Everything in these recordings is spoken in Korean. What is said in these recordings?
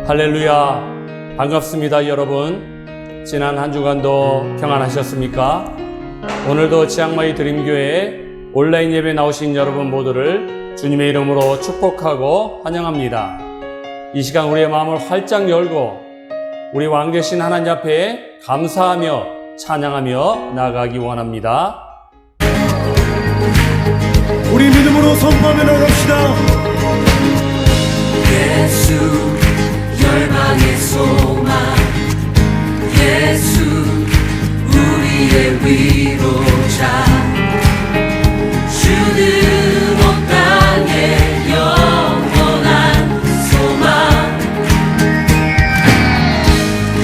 할렐루야, 반갑습니다. 여러분, 지난 한 주간도 평안하셨습니까? 오늘도 치앙마이 드림교회 온라인 예배 나오신 여러분 모두를 주님의 이름으로 축복하고 환영합니다. 이 시간 우리의 마음을 활짝 열고 우리 왕 되신 하나님 앞에 감사하며 찬양하며 나아가기 원합니다. 우리 믿음으로 선포하며 나갑시다. 예수 열방의 소망, 예수 우리의 위로자, 주는 온 땅의 영원한 소망.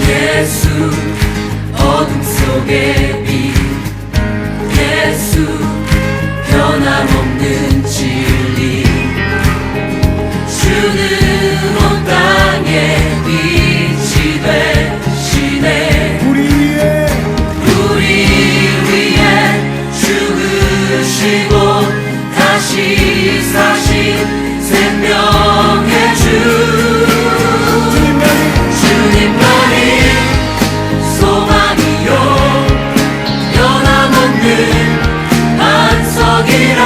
예수 어둠 속의 빛, 예수 변함없는 진리, 주는 온 땅에 빛이 되시네. 우리 위에 죽으시고 다시 사신 생명의 주, 주님만이 소망이요 변함없는 반석이라.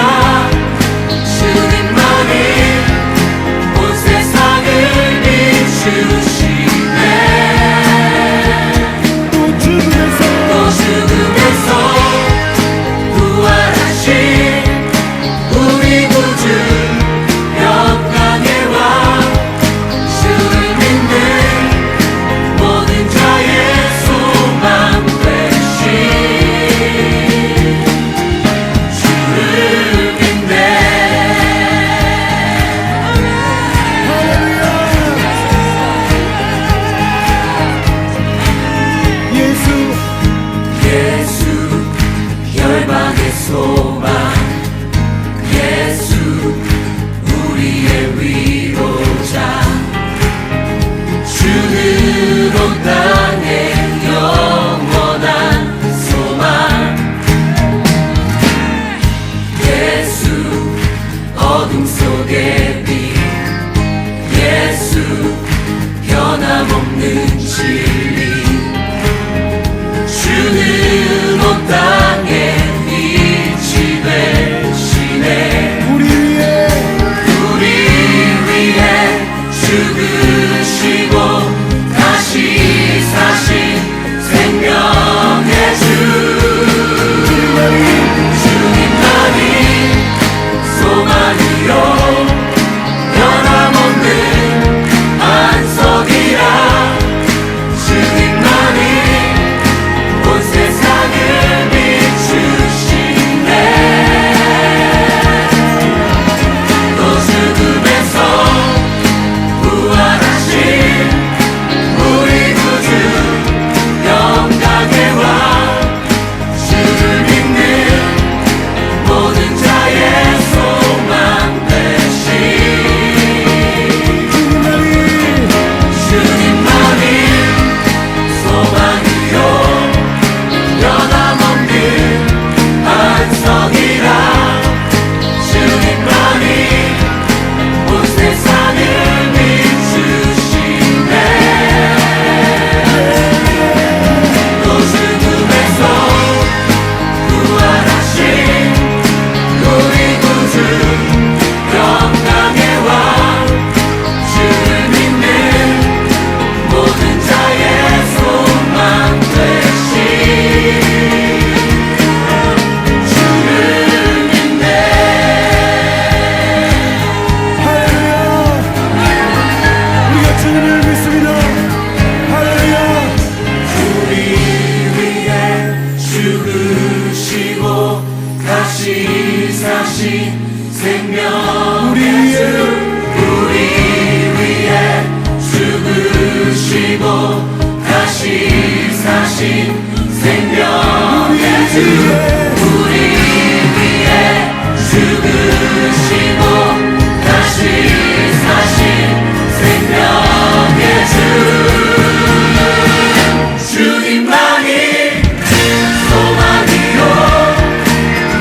소망이요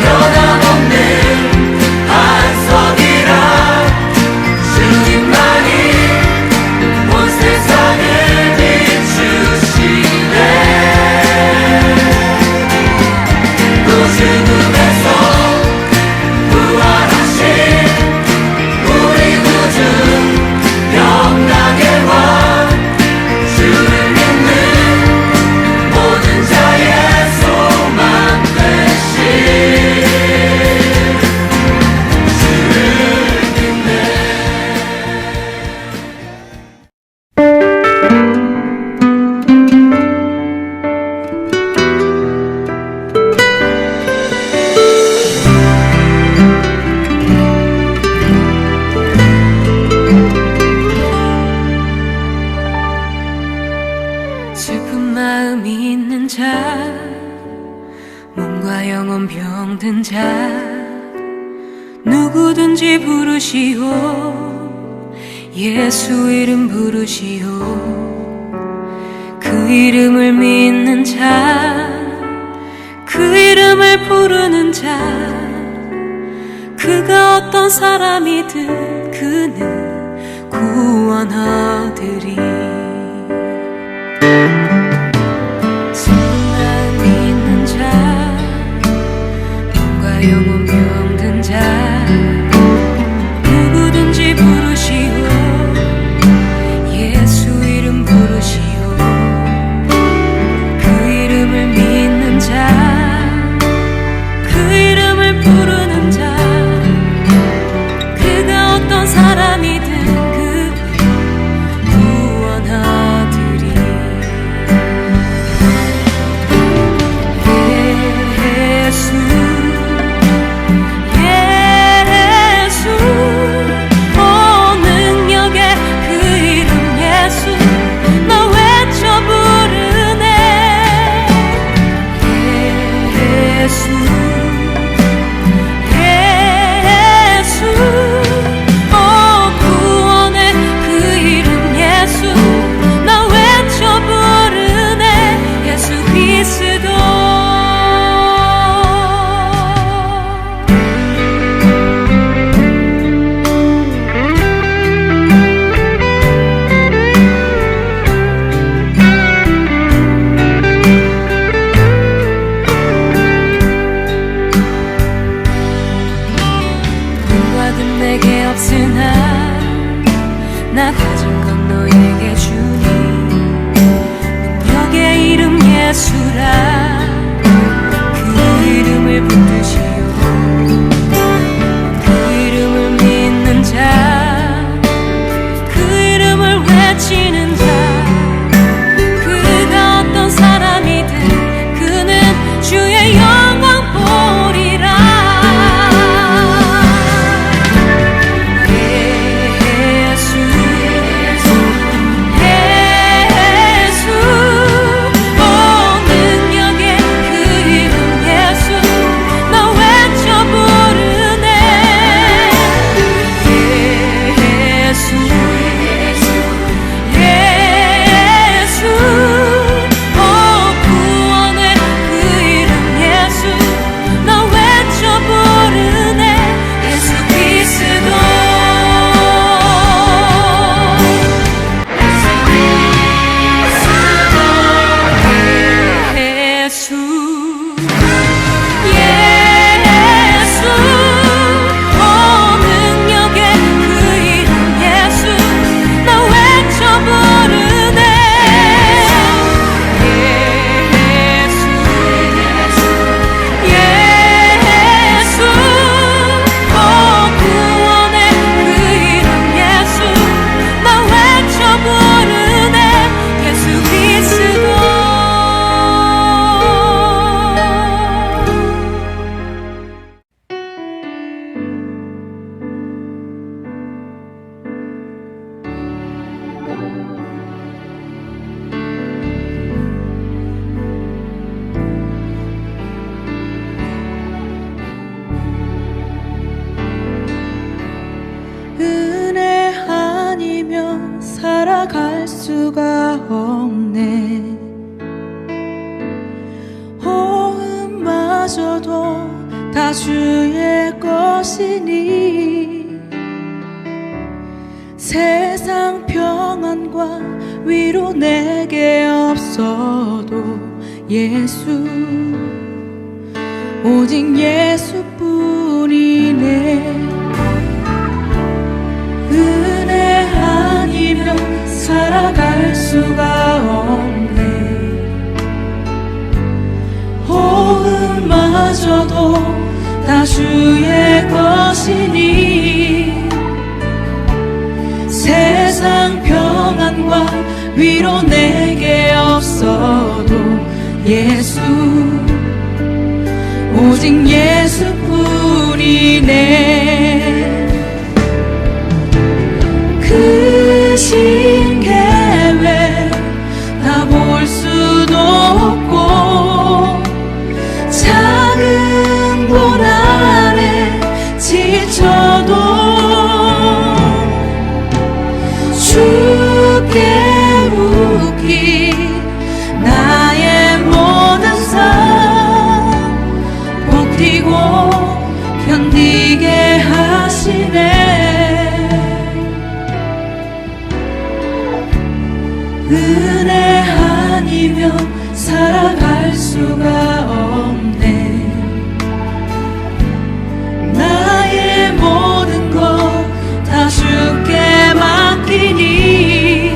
변함없는 반석이 누구든지 부르시오 예수 이름 부르시오 그 이름을 믿는 자 그 이름을 부르는 자 그가 어떤 사람이든 그는 구원하리니 성만 믿는 자 몸과 영혼 병든 자 누구든지 부르시오 예수 이름 부르시오 그 이름을 믿는 자 그 이름을 부르는 자 그가 어떤 사람이든 그 구원하리니 예수 예수 오 능력의 그 이름 예수 나 외쳐 부르네 예수 예수 오 구원의 그 이름 예수 나 외쳐 부르네 예수 그리스도 받은 내게 없으나 나 가진 건 너에게 주니 능력의 이름 예수라 그 이름을 붙드시오 그 이름을 믿는 자 그 이름을 외치는 자 그가 어떤 사람이든 그는 주의 영광 보리라 예수 예수 오 능력의 그 이름 예수 나 외쳐 부르네 예수 예수 오 구원의 그 이름 예수 나 외쳐 부르네 예수 그리스도 예수 예수 오 능력의 그 이름 예수 나 외쳐 부르네 예수 예수 오 구원의 그 이름 예수 나 외쳐 부르네 예수 그리스도 은혜 아니면 살아갈 수가 없네 호흡마저도 다 주의 것이니 세상 평안과 위로 내게 없어도 예수 오직 예수뿐이네 은혜 아니면 살아갈 수가 없네 호흡마저도 다 주의 것이니 세상 평안과 위로 내게 없어도 예수 오직 예수뿐이네 크신 계획 다 볼 수도 없고 작은 고난에 지쳐 견디게 하시네. 은혜 아니면 살아갈 수가 없네. 나의 모든 것 다 주께 맡기니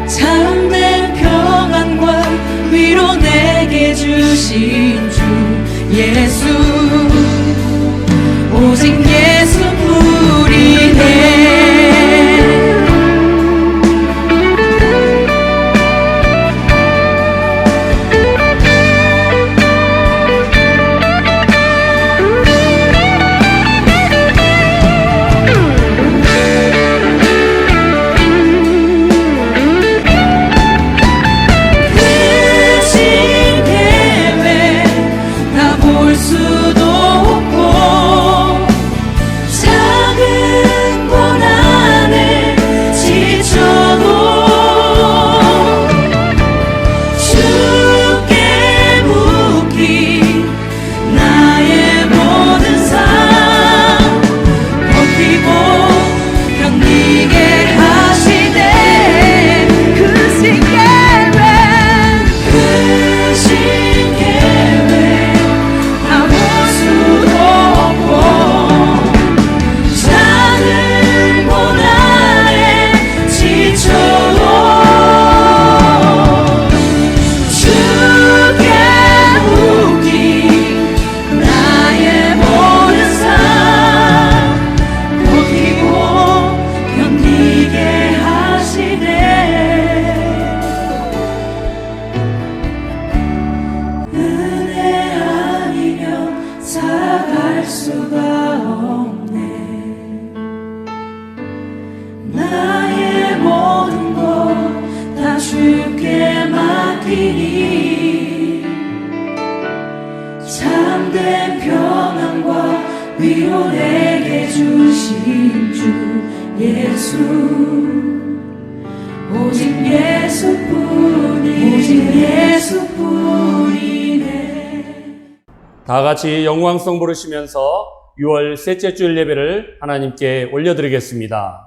참된 평안과 위로 내게 주신 주 예수, 오직 예수뿐이네. 참된 평안과 위로 내게 주신 주 예수, 오직 예수뿐이네. 다 같이 영광송 부르시면서 6월 셋째 주일 예배를 하나님께 올려드리겠습니다.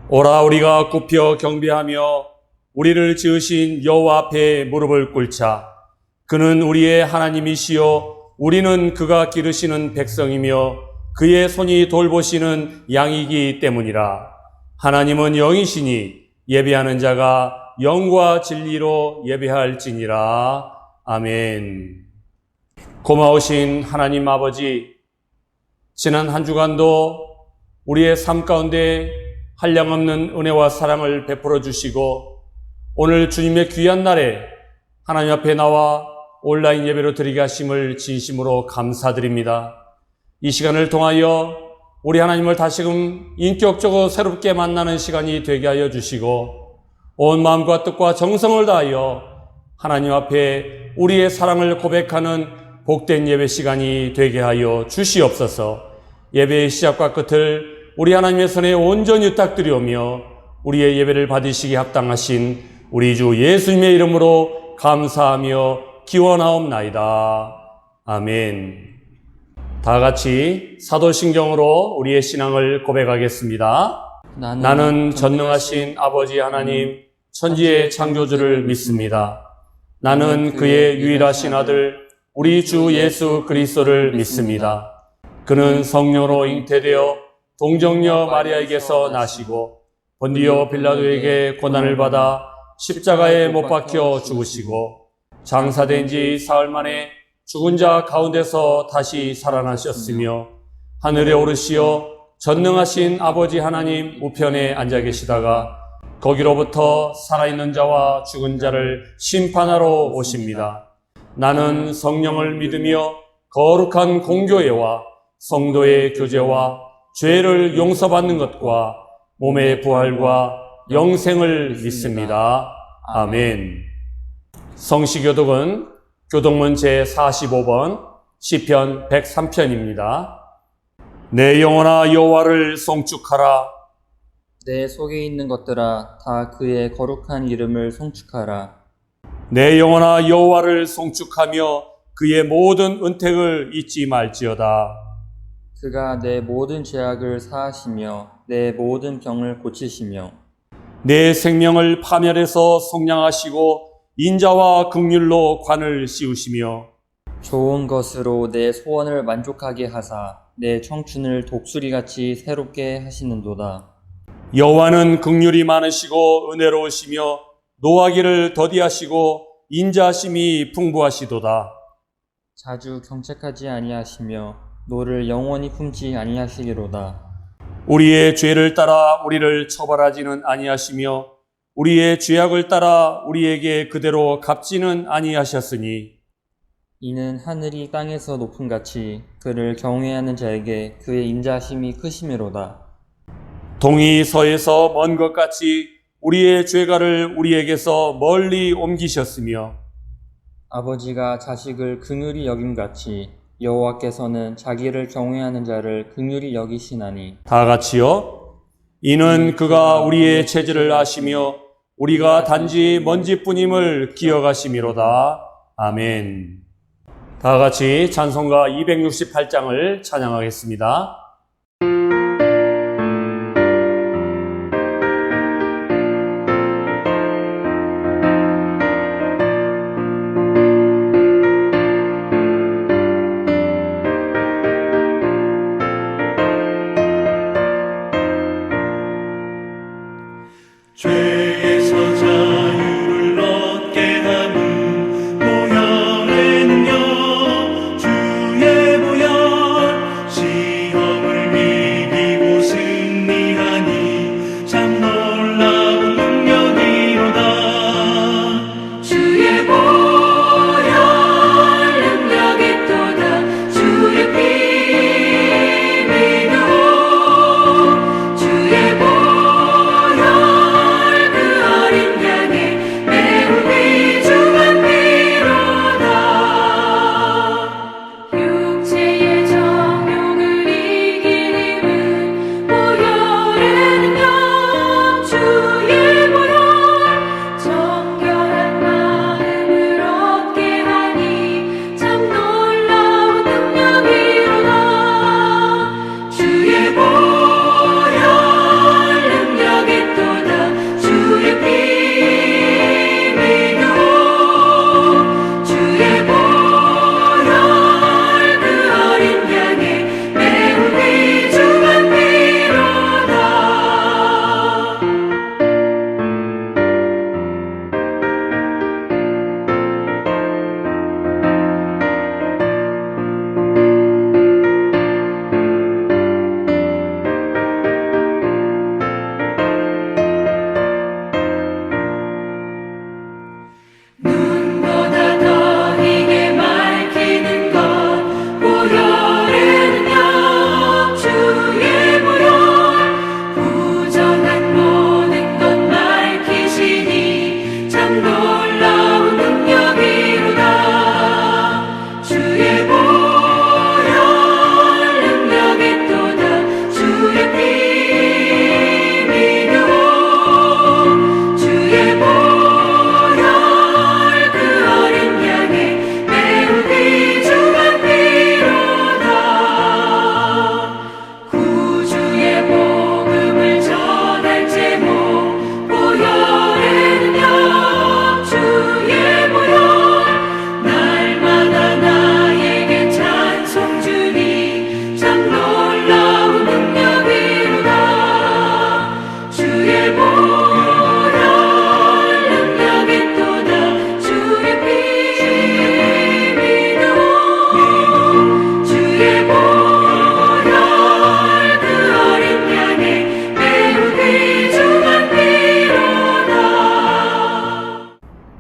오라 우리가 굽혀 경배하며 우리를 지으신 여호와 앞에 무릎을 꿇자. 그는 우리의 하나님이시요 우리는 그가 기르시는 백성이며 그의 손이 돌보시는 양이기 때문이라. 하나님은 영이시니 예배하는 자가 영과 진리로 예배할지니라. 아멘. 고마우신 하나님 아버지, 지난 한 주간도 우리의 삶 가운데 한량없는 은혜와 사랑을 베풀어 주시고 오늘 주님의 귀한 날에 하나님 앞에 나와 온라인 예배로 드리게 하심을 진심으로 감사드립니다. 이 시간을 통하여 우리 하나님을 다시금 인격적으로 새롭게 만나는 시간이 되게 하여 주시고 온 마음과 뜻과 정성을 다하여 하나님 앞에 우리의 사랑을 고백하는 복된 예배 시간이 되게 하여 주시옵소서. 예배의 시작과 끝을 우리 하나님의 손에 온전히 부탁드리오며 우리의 예배를 받으시기 합당하신 우리 주 예수님의 이름으로 감사하며 기원하옵나이다. 아멘. 다 같이 사도신경으로 우리의 신앙을 고백하겠습니다. 나는 전능하신 아버지 하나님 천지의 창조주를 믿습니다. 나는 그의 유일하신 아들 우리 주 예수 그리스도를 믿습니다. 그는 성령으로 잉태되어 동정녀 마리아에게서 나시고 본디오 빌라도에게 고난을 받아 십자가에 못 박혀 죽으시고 장사된 지 사흘 만에 죽은 자 가운데서 다시 살아나셨으며 하늘에 오르시어 전능하신 아버지 하나님 우편에 앉아 계시다가 거기로부터 살아있는 자와 죽은 자를 심판하러 오십니다. 나는 성령을 믿으며 거룩한 공교회와 성도의 교제와 죄를 용서받는 것과 몸의 부활과 영생을 믿습니다. 아멘. 성시교독은 교독문 제45번 시편 103편입니다. 내 영혼아 여호와를 송축하라. 내 속에 있는 것들아 다 그의 거룩한 이름을 송축하라. 내 영혼아 여호와를 송축하며 그의 모든 은택을 잊지 말지어다. 그가 내 모든 죄악을 사하시며 내 모든 병을 고치시며 내 생명을 파멸해서 속량하시고 인자와 긍휼로 관을 씌우시며 좋은 것으로 내 소원을 만족하게 하사 내 청춘을 독수리같이 새롭게 하시는도다. 여호와는 긍휼이 많으시고 은혜로우시며 노하기를 더디하시고 인자하심이 풍부하시도다. 자주 경책하지 아니하시며 노를 영원히 품지 아니하시기로다. 우리의 죄를 따라 우리를 처벌하지는 아니하시며 우리의 죄악을 따라 우리에게 그대로 갚지는 아니하셨으니 이는 하늘이 땅에서 높음같이 그를 경외하는 자에게 그의 인자심이 크심이로다. 동이 서에서 먼 것 같이 우리의 죄가를 우리에게서 멀리 옮기셨으며 아버지가 자식을 긍휼히 여김같이 여호와께서는 자기를 경외하는 자를 긍휼히 여기시나니 다 같이요. 이는 그가 우리의 체질을 아시며 우리가 단지 먼지뿐임을 기억하심이로다. 아멘. 다 같이 찬송가 268장을 찬양하겠습니다. 죄에서 자유를 얻게 하는 보혈에는요 주의 보혈 시험에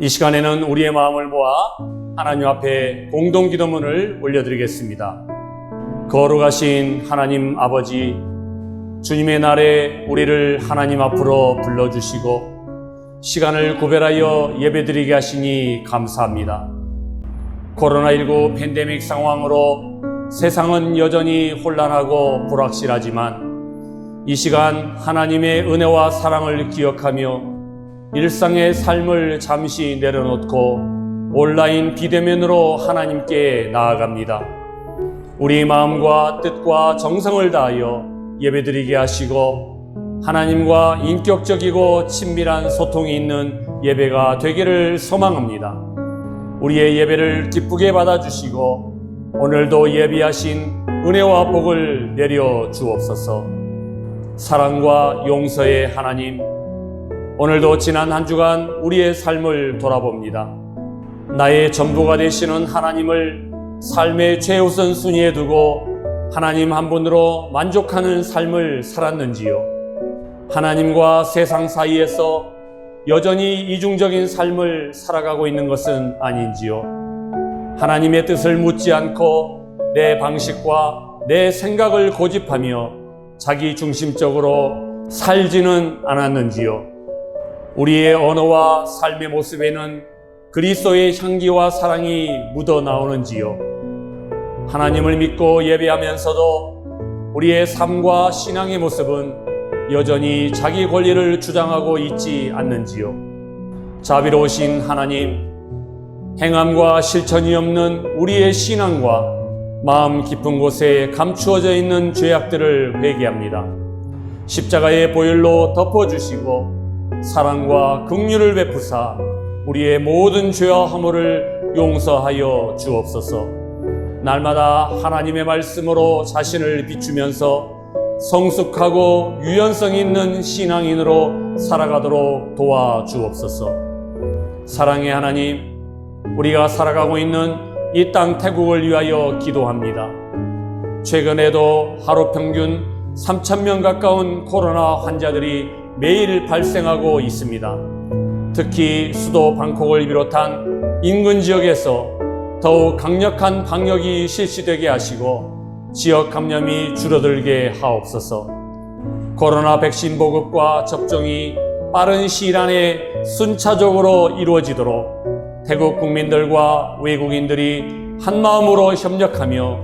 이 시간에는 우리의 마음을 모아 하나님 앞에 공동기도문을 올려드리겠습니다. 거룩하신 하나님 아버지, 주님의 날에 우리를 하나님 앞으로 불러주시고 시간을 구별하여 예배드리게 하시니 감사합니다. 코로나19 팬데믹 상황으로 세상은 여전히 혼란하고 불확실하지만 이 시간 하나님의 은혜와 사랑을 기억하며 일상의 삶을 잠시 내려놓고 온라인 비대면으로 하나님께 나아갑니다. 우리 마음과 뜻과 정성을 다하여 예배드리게 하시고 하나님과 인격적이고 친밀한 소통이 있는 예배가 되기를 소망합니다. 우리의 예배를 기쁘게 받아주시고 오늘도 예비하신 은혜와 복을 내려 주옵소서. 사랑과 용서의 하나님, 오늘도 지난 한 주간 우리의 삶을 돌아봅니다. 나의 전부가 되시는 하나님을 삶의 최우선 순위에 두고 하나님 한 분으로 만족하는 삶을 살았는지요? 하나님과 세상 사이에서 여전히 이중적인 삶을 살아가고 있는 것은 아닌지요? 하나님의 뜻을 묻지 않고 내 방식과 내 생각을 고집하며 자기 중심적으로 살지는 않았는지요? 우리의 언어와 삶의 모습에는 그리스도의 향기와 사랑이 묻어 나오는지요? 하나님을 믿고 예배하면서도 우리의 삶과 신앙의 모습은 여전히 자기 권리를 주장하고 있지 않는지요? 자비로우신 하나님, 행함과 실천이 없는 우리의 신앙과 마음 깊은 곳에 감추어져 있는 죄악들을 회개합니다. 십자가의 보혈로 덮어주시고 사랑과 긍휼을 베푸사 우리의 모든 죄와 허물을 용서하여 주옵소서. 날마다 하나님의 말씀으로 자신을 비추면서 성숙하고 유연성 있는 신앙인으로 살아가도록 도와주옵소서. 사랑의 하나님, 우리가 살아가고 있는 이 땅 태국을 위하여 기도합니다. 최근에도 하루 평균 3,000명 가까운 코로나 환자들이 매일 발생하고 있습니다. 특히 수도 방콕을 비롯한 인근 지역에서 더욱 강력한 방역이 실시되게 하시고 지역 감염이 줄어들게 하옵소서. 코로나 백신 보급과 접종이 빠른 시일 안에 순차적으로 이루어지도록 태국 국민들과 외국인들이 한마음으로 협력하며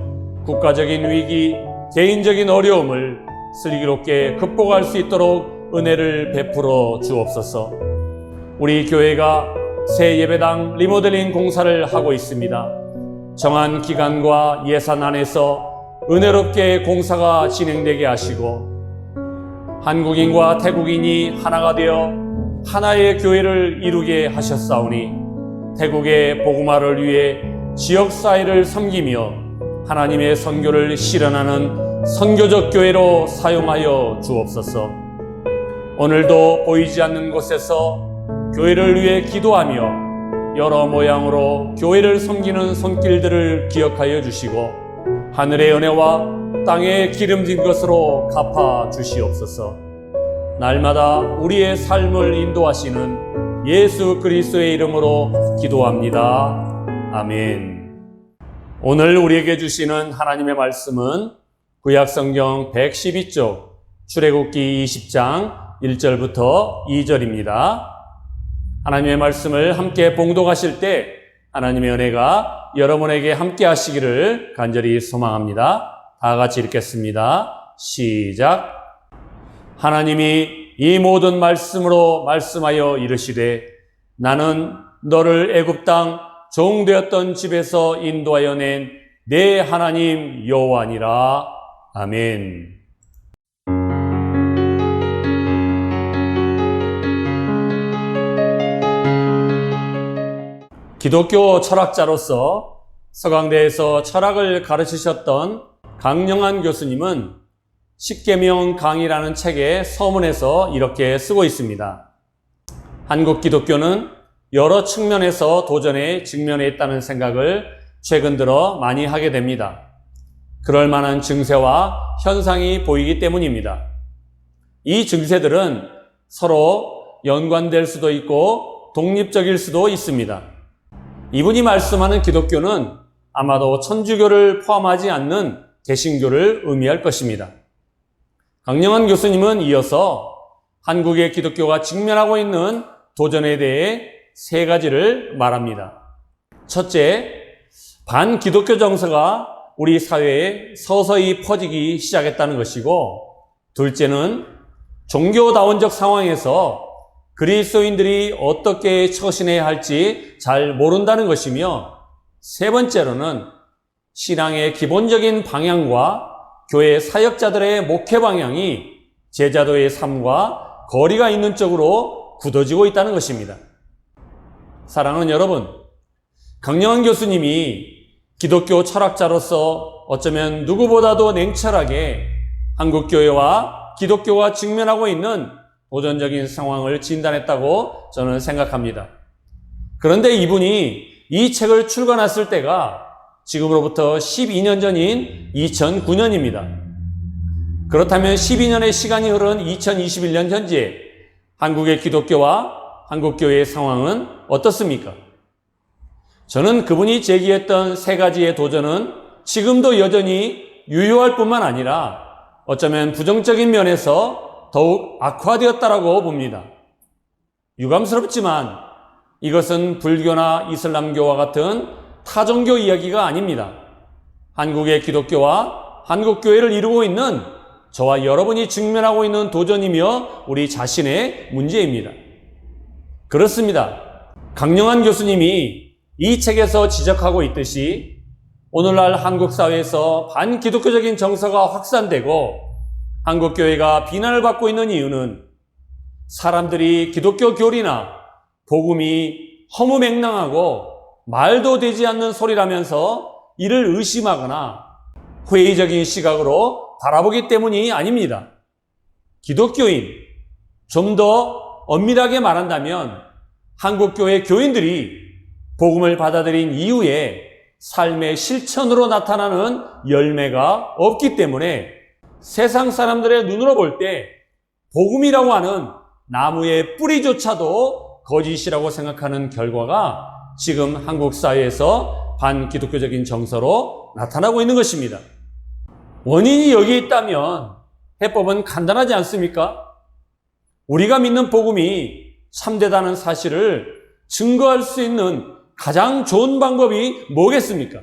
국가적인 위기, 개인적인 어려움을 슬기롭게 극복할 수 있도록 은혜를 베풀어 주옵소서. 우리 교회가 새 예배당 리모델링 공사를 하고 있습니다. 정한 기간과 예산 안에서 은혜롭게 공사가 진행되게 하시고 한국인과 태국인이 하나가 되어 하나의 교회를 이루게 하셨사오니 태국의 복음화를 위해 지역사회를 섬기며 하나님의 선교를 실현하는 선교적 교회로 사용하여 주옵소서. 오늘도 보이지 않는 곳에서 교회를 위해 기도하며 여러 모양으로 교회를 섬기는 손길들을 기억하여 주시고 하늘의 은혜와 땅의 기름진 것으로 갚아 주시옵소서. 날마다 우리의 삶을 인도하시는 예수 그리스도의 이름으로 기도합니다. 아멘. 오늘 우리에게 주시는 하나님의 말씀은 구약성경 112쪽 출애굽기 20장 1절부터 2절입니다. 하나님의 말씀을 함께 봉독하실 때 하나님의 은혜가 여러분에게 함께 하시기를 간절히 소망합니다. 다 같이 읽겠습니다. 시작. 하나님이 이 모든 말씀으로 말씀하여 이르시되 나는 너를 애굽 땅 종되었던 집에서 인도하여 낸 내 하나님 여호와니라. 아멘. 기독교 철학자로서 서강대에서 철학을 가르치셨던 강영한 교수님은 십계명 강의라는 책의 서문에서 이렇게 쓰고 있습니다. 한국 기독교는 여러 측면에서 도전에 직면해 있다는 생각을 최근 들어 많이 하게 됩니다. 그럴 만한 증세와 현상이 보이기 때문입니다. 이 증세들은 서로 연관될 수도 있고 독립적일 수도 있습니다. 이분이 말씀하는 기독교는 아마도 천주교를 포함하지 않는 개신교를 의미할 것입니다. 강영환 교수님은 이어서 한국의 기독교가 직면하고 있는 도전에 대해 세 가지를 말합니다. 첫째, 반기독교 정서가 우리 사회에 서서히 퍼지기 시작했다는 것이고, 둘째는 종교다원적 상황에서 그리스도인들이 어떻게 처신해야 할지 잘 모른다는 것이며, 세 번째로는 신앙의 기본적인 방향과 교회 사역자들의 목회 방향이 제자도의 삶과 거리가 있는 쪽으로 굳어지고 있다는 것입니다. 사랑하는 여러분, 강영환 교수님이 기독교 철학자로서 어쩌면 누구보다도 냉철하게 한국교회와 기독교가 직면하고 있는 도전적인 상황을 진단했다고 저는 생각합니다. 그런데 이분이 이 책을 출간했을 때가 지금으로부터 12년 전인 2009년입니다. 그렇다면 12년의 시간이 흐른 2021년 현재 한국의 기독교와 한국교회의 상황은 어떻습니까? 저는 그분이 제기했던 세 가지의 도전은 지금도 여전히 유효할 뿐만 아니라 어쩌면 부정적인 면에서 더욱 악화되었다라고 봅니다. 유감스럽지만 이것은 불교나 이슬람교와 같은 타종교 이야기가 아닙니다. 한국의 기독교와 한국교회를 이루고 있는 저와 여러분이 직면하고 있는 도전이며 우리 자신의 문제입니다. 그렇습니다. 강영환 교수님이 이 책에서 지적하고 있듯이 오늘날 한국 사회에서 반기독교적인 정서가 확산되고 한국교회가 비난을 받고 있는 이유는 사람들이 기독교 교리나 복음이 허무맹랑하고 말도 되지 않는 소리라면서 이를 의심하거나 회의적인 시각으로 바라보기 때문이 아닙니다. 기독교인, 좀 더 엄밀하게 말한다면 한국교회 교인들이 복음을 받아들인 이후에 삶의 실천으로 나타나는 열매가 없기 때문에 세상 사람들의 눈으로 볼 때 복음이라고 하는 나무의 뿌리조차도 거짓이라고 생각하는 결과가 지금 한국 사회에서 반기독교적인 정서로 나타나고 있는 것입니다. 원인이 여기에 있다면 해법은 간단하지 않습니까? 우리가 믿는 복음이 참되다는 사실을 증거할 수 있는 가장 좋은 방법이 뭐겠습니까?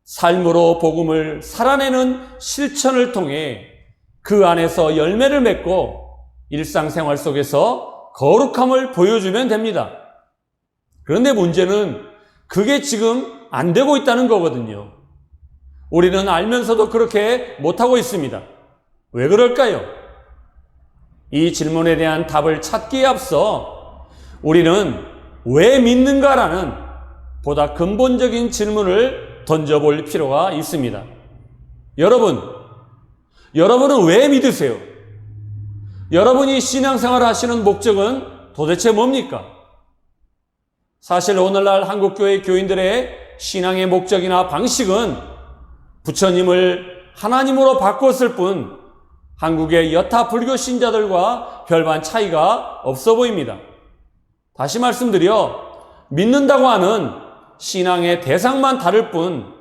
삶으로 복음을 살아내는 실천을 통해 그 안에서 열매를 맺고 일상생활 속에서 거룩함을 보여주면 됩니다. 그런데 문제는 그게 지금 안 되고 있다는 거거든요. 우리는 알면서도 그렇게 못하고 있습니다. 왜 그럴까요? 이 질문에 대한 답을 찾기에 앞서 우리는 왜 믿는가라는 보다 근본적인 질문을 던져볼 필요가 있습니다. 여러분은 왜 믿으세요? 여러분이 신앙생활을 하시는 목적은 도대체 뭡니까? 사실 오늘날 한국교회 교인들의 신앙의 목적이나 방식은 부처님을 하나님으로 바꿨을 뿐 한국의 여타 불교 신자들과 별반 차이가 없어 보입니다. 다시 말씀드려 믿는다고 하는 신앙의 대상만 다를 뿐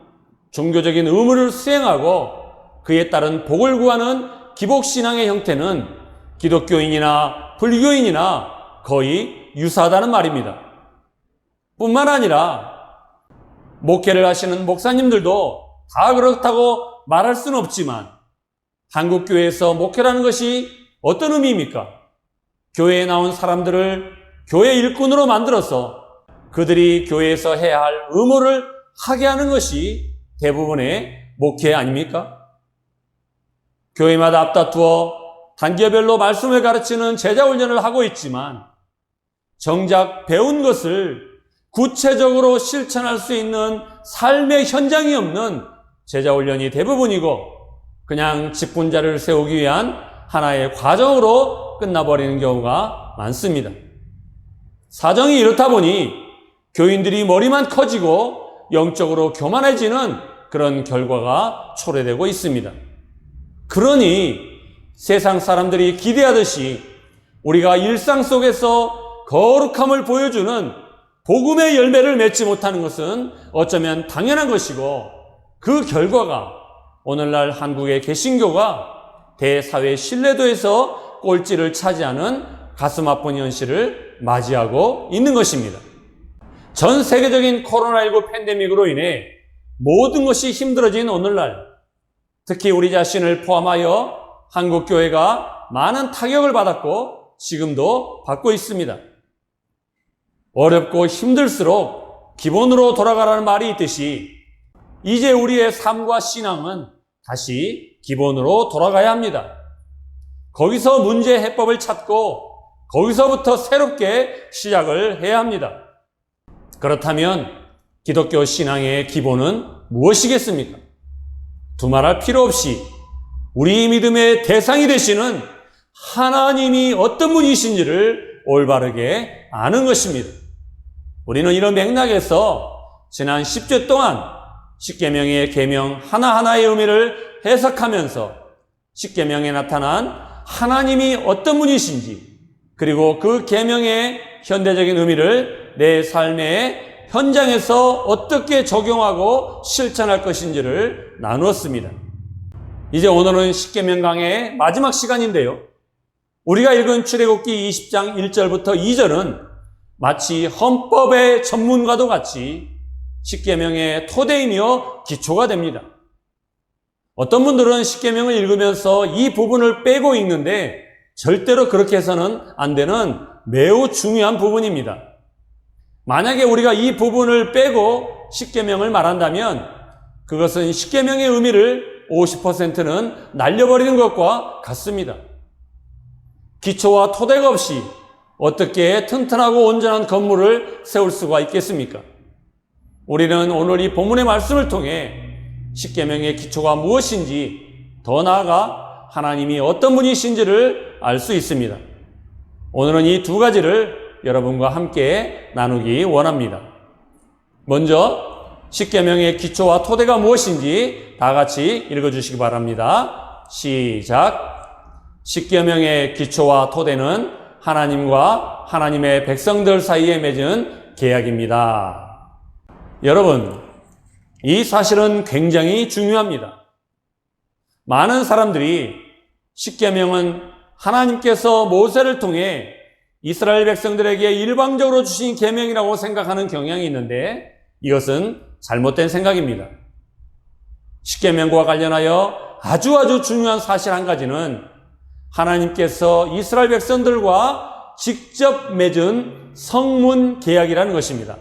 종교적인 의무를 수행하고 그에 따른 복을 구하는 기복신앙의 형태는 기독교인이나 불교인이나 거의 유사하다는 말입니다. 뿐만 아니라 목회를 하시는 목사님들도 다 그렇다고 말할 수는 없지만 한국교회에서 목회라는 것이 어떤 의미입니까? 교회에 나온 사람들을 교회 일꾼으로 만들어서 그들이 교회에서 해야 할 의무를 하게 하는 것이 대부분의 목회 아닙니까? 교회마다 앞다투어 단계별로 말씀을 가르치는 제자 훈련을 하고 있지만 정작 배운 것을 구체적으로 실천할 수 있는 삶의 현장이 없는 제자 훈련이 대부분이고 그냥 직분자를 세우기 위한 하나의 과정으로 끝나버리는 경우가 많습니다. 사정이 이렇다 보니 교인들이 머리만 커지고 영적으로 교만해지는 그런 결과가 초래되고 있습니다. 그러니 세상 사람들이 기대하듯이 우리가 일상 속에서 거룩함을 보여주는 복음의 열매를 맺지 못하는 것은 어쩌면 당연한 것이고, 그 결과가 오늘날 한국의 개신교가 대사회 신뢰도에서 꼴찌를 차지하는 가슴 아픈 현실을 맞이하고 있는 것입니다. 전 세계적인 코로나19 팬데믹으로 인해 모든 것이 힘들어진 오늘날, 특히 우리 자신을 포함하여 한국교회가 많은 타격을 받았고 지금도 받고 있습니다. 어렵고 힘들수록 기본으로 돌아가라는 말이 있듯이 이제 우리의 삶과 신앙은 다시 기본으로 돌아가야 합니다. 거기서 문제 해법을 찾고 거기서부터 새롭게 시작을 해야 합니다. 그렇다면 기독교 신앙의 기본은 무엇이겠습니까? 두말할 필요 없이 우리 믿음의 대상이 되시는 하나님이 어떤 분이신지를 올바르게 아는 것입니다. 우리는 이런 맥락에서 지난 10주 동안 십계명의 계명 하나하나의 의미를 해석하면서 십계명에 나타난 하나님이 어떤 분이신지, 그리고 그 계명의 현대적인 의미를 내 삶의 현장에서 어떻게 적용하고 실천할 것인지를 나누었습니다. 이제 오늘은 십계명 강의 마지막 시간인데요. 우리가 읽은 출애굽기 20장 1절부터 2절은 마치 헌법의 전문가도 같이 십계명의 토대이며 기초가 됩니다. 어떤 분들은 십계명을 읽으면서 이 부분을 빼고 읽는데 절대로 그렇게 해서는 안 되는 매우 중요한 부분입니다. 만약에 우리가 이 부분을 빼고 십계명을 말한다면 그것은 십계명의 의미를 50%는 날려버리는 것과 같습니다. 기초와 토대가 없이 어떻게 튼튼하고 온전한 건물을 세울 수가 있겠습니까? 우리는 오늘 이 본문의 말씀을 통해 십계명의 기초가 무엇인지, 더 나아가 하나님이 어떤 분이신지를 알 수 있습니다. 오늘은 이 두 가지를 여러분과 함께 나누기 원합니다. 먼저 십계명의 기초와 토대가 무엇인지 다 같이 읽어주시기 바랍니다. 시작. 십계명의 기초와 토대는 하나님과 하나님의 백성들 사이에 맺은 계약입니다. 여러분, 이 사실은 굉장히 중요합니다. 많은 사람들이 십계명은 하나님께서 모세를 통해 이스라엘 백성들에게 일방적으로 주신 계명이라고 생각하는 경향이 있는데 이것은 잘못된 생각입니다. 십계명과 관련하여 아주 중요한 사실 한 가지는 하나님께서 이스라엘 백성들과 직접 맺은 성문 계약이라는 것입니다.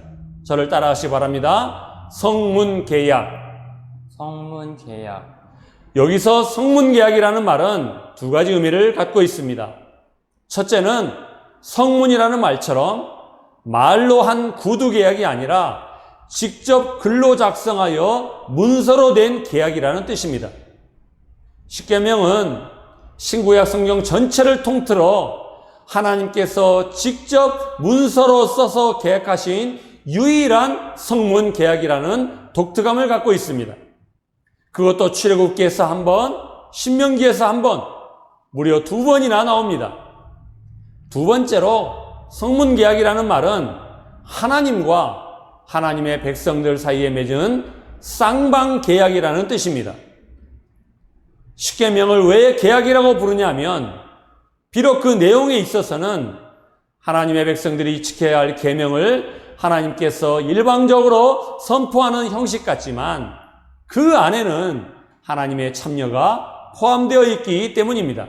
저를 따라하시기 바랍니다. 성문 계약. 성문 계약. 여기서 성문 계약이라는 말은 두 가지 의미를 갖고 있습니다. 첫째는 성문이라는 말처럼 말로 한 구두 계약이 아니라 직접 글로 작성하여 문서로 된 계약이라는 뜻입니다. 십계명은 신구약 성경 전체를 통틀어 하나님께서 직접 문서로 써서 계약하신 유일한 성문 계약이라는 독특함을 갖고 있습니다. 그것도 출애굽기에서 한 번, 신명기에서 한 번, 무려 2번이나 나옵니다. 두 번째로 성문 계약이라는 말은 하나님과 하나님의 백성들 사이에 맺은 쌍방 계약이라는 뜻입니다. 십계명을 왜 계약이라고 부르냐면 비록 그 내용에 있어서는 하나님의 백성들이 지켜야 할 계명을 하나님께서 일방적으로 선포하는 형식 같지만 그 안에는 하나님의 참여가 포함되어 있기 때문입니다.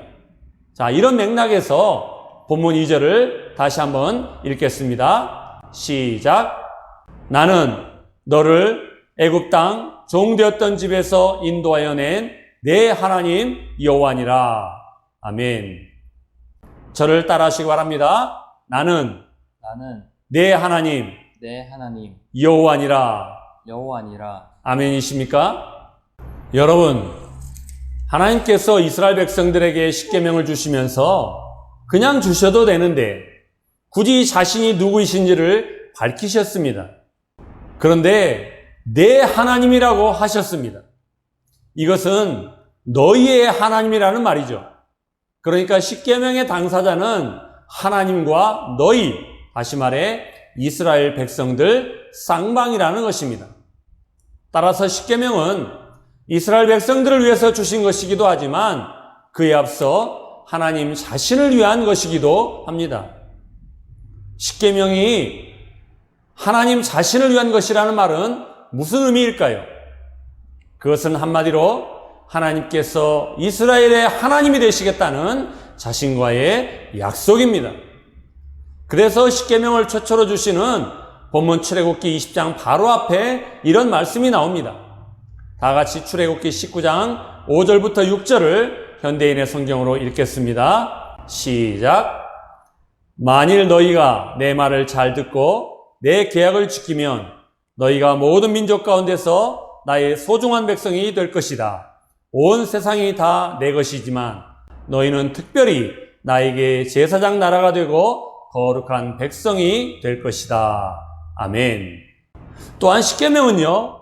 자, 이런 맥락에서 본문 2절을 다시 한번 읽겠습니다. 시작. 나는 너를 애굽 땅 종되었던 집에서 인도하여 낸 내 하나님 여호와니라. 아멘. 저를 따라하시기 바랍니다. 나는 내 하나님 여호와니라. 아멘이십니까? 여러분, 하나님께서 이스라엘 백성들에게 십계명을 주시면서 그냥 주셔도 되는데 굳이 자신이 누구이신지를 밝히셨습니다. 그런데 내 하나님이라고 하셨습니다. 이것은 너희의 하나님이라는 말이죠. 그러니까 십계명의 당사자는 하나님과 너희, 다시 말해 이스라엘 백성들 쌍방이라는 것입니다. 따라서 십계명은 이스라엘 백성들을 위해서 주신 것이기도 하지만 그에 앞서 하나님 자신을 위한 것이기도 합니다. 십계명이 하나님 자신을 위한 것이라는 말은 무슨 의미일까요? 그것은 한마디로 하나님께서 이스라엘의 하나님이 되시겠다는 자신과의 약속입니다. 그래서 십계명을 최초로 주시는 본문 출애굽기 20장 바로 앞에 이런 말씀이 나옵니다. 다 같이 출애굽기 19장 5절부터 6절을 현대인의 성경으로 읽겠습니다. 시작. 만일 너희가 내 말을 잘 듣고 내 계약을 지키면 너희가 모든 민족 가운데서 나의 소중한 백성이 될 것이다. 온 세상이 다 내 것이지만 너희는 특별히 나에게 제사장 나라가 되고 거룩한 백성이 될 것이다. 아멘. 또한 십계명은요,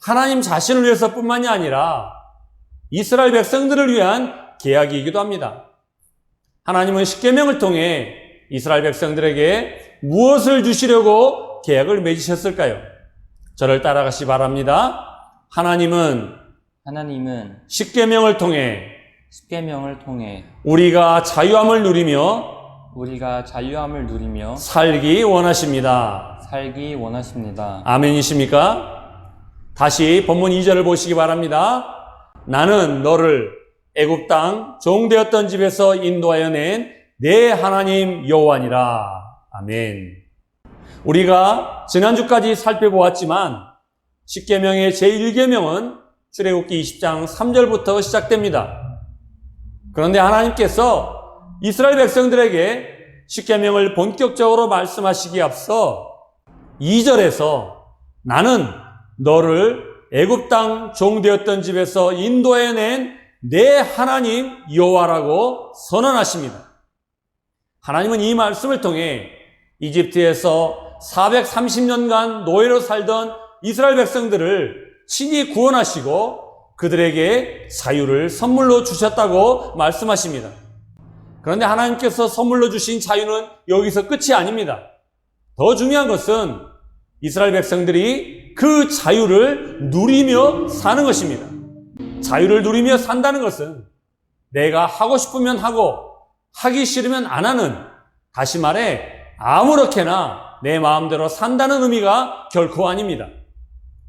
하나님 자신을 위해서뿐만이 아니라 이스라엘 백성들을 위한 계약이기도 합니다. 하나님은 십계명을 통해 이스라엘 백성들에게 무엇을 주시려고 계약을 맺으셨을까요? 저를 따라가시 바랍니다. 하나님은 십계명을 통해 우리가 자유함을 누리며 살기 원하십니다. 아멘이십니까? 다시 본문 2절을 보시기 바랍니다. 나는 너를 애굽 땅 종되었던 집에서 인도하여 낸 내 하나님 여호와니라. 아멘. 우리가 지난주까지 살펴보았지만 십계명의 제1계명은 출애굽기 20장 3절부터 시작됩니다. 그런데 하나님께서 이스라엘 백성들에게 십계명을 본격적으로 말씀하시기에 앞서 2절에서 나는 너를 애굽 땅 종되었던 집에서 인도해 낸 내 하나님 여호와라고 선언하십니다. 하나님은 이 말씀을 통해 이집트에서 430년간 노예로 살던 이스라엘 백성들을 친히 구원하시고 그들에게 자유를 선물로 주셨다고 말씀하십니다. 그런데 하나님께서 선물로 주신 자유는 여기서 끝이 아닙니다. 더 중요한 것은 이스라엘 백성들이 그 자유를 누리며 사는 것입니다. 자유를 누리며 산다는 것은 내가 하고 싶으면 하고 하기 싫으면 안 하는, 다시 말해 아무렇게나 내 마음대로 산다는 의미가 결코 아닙니다.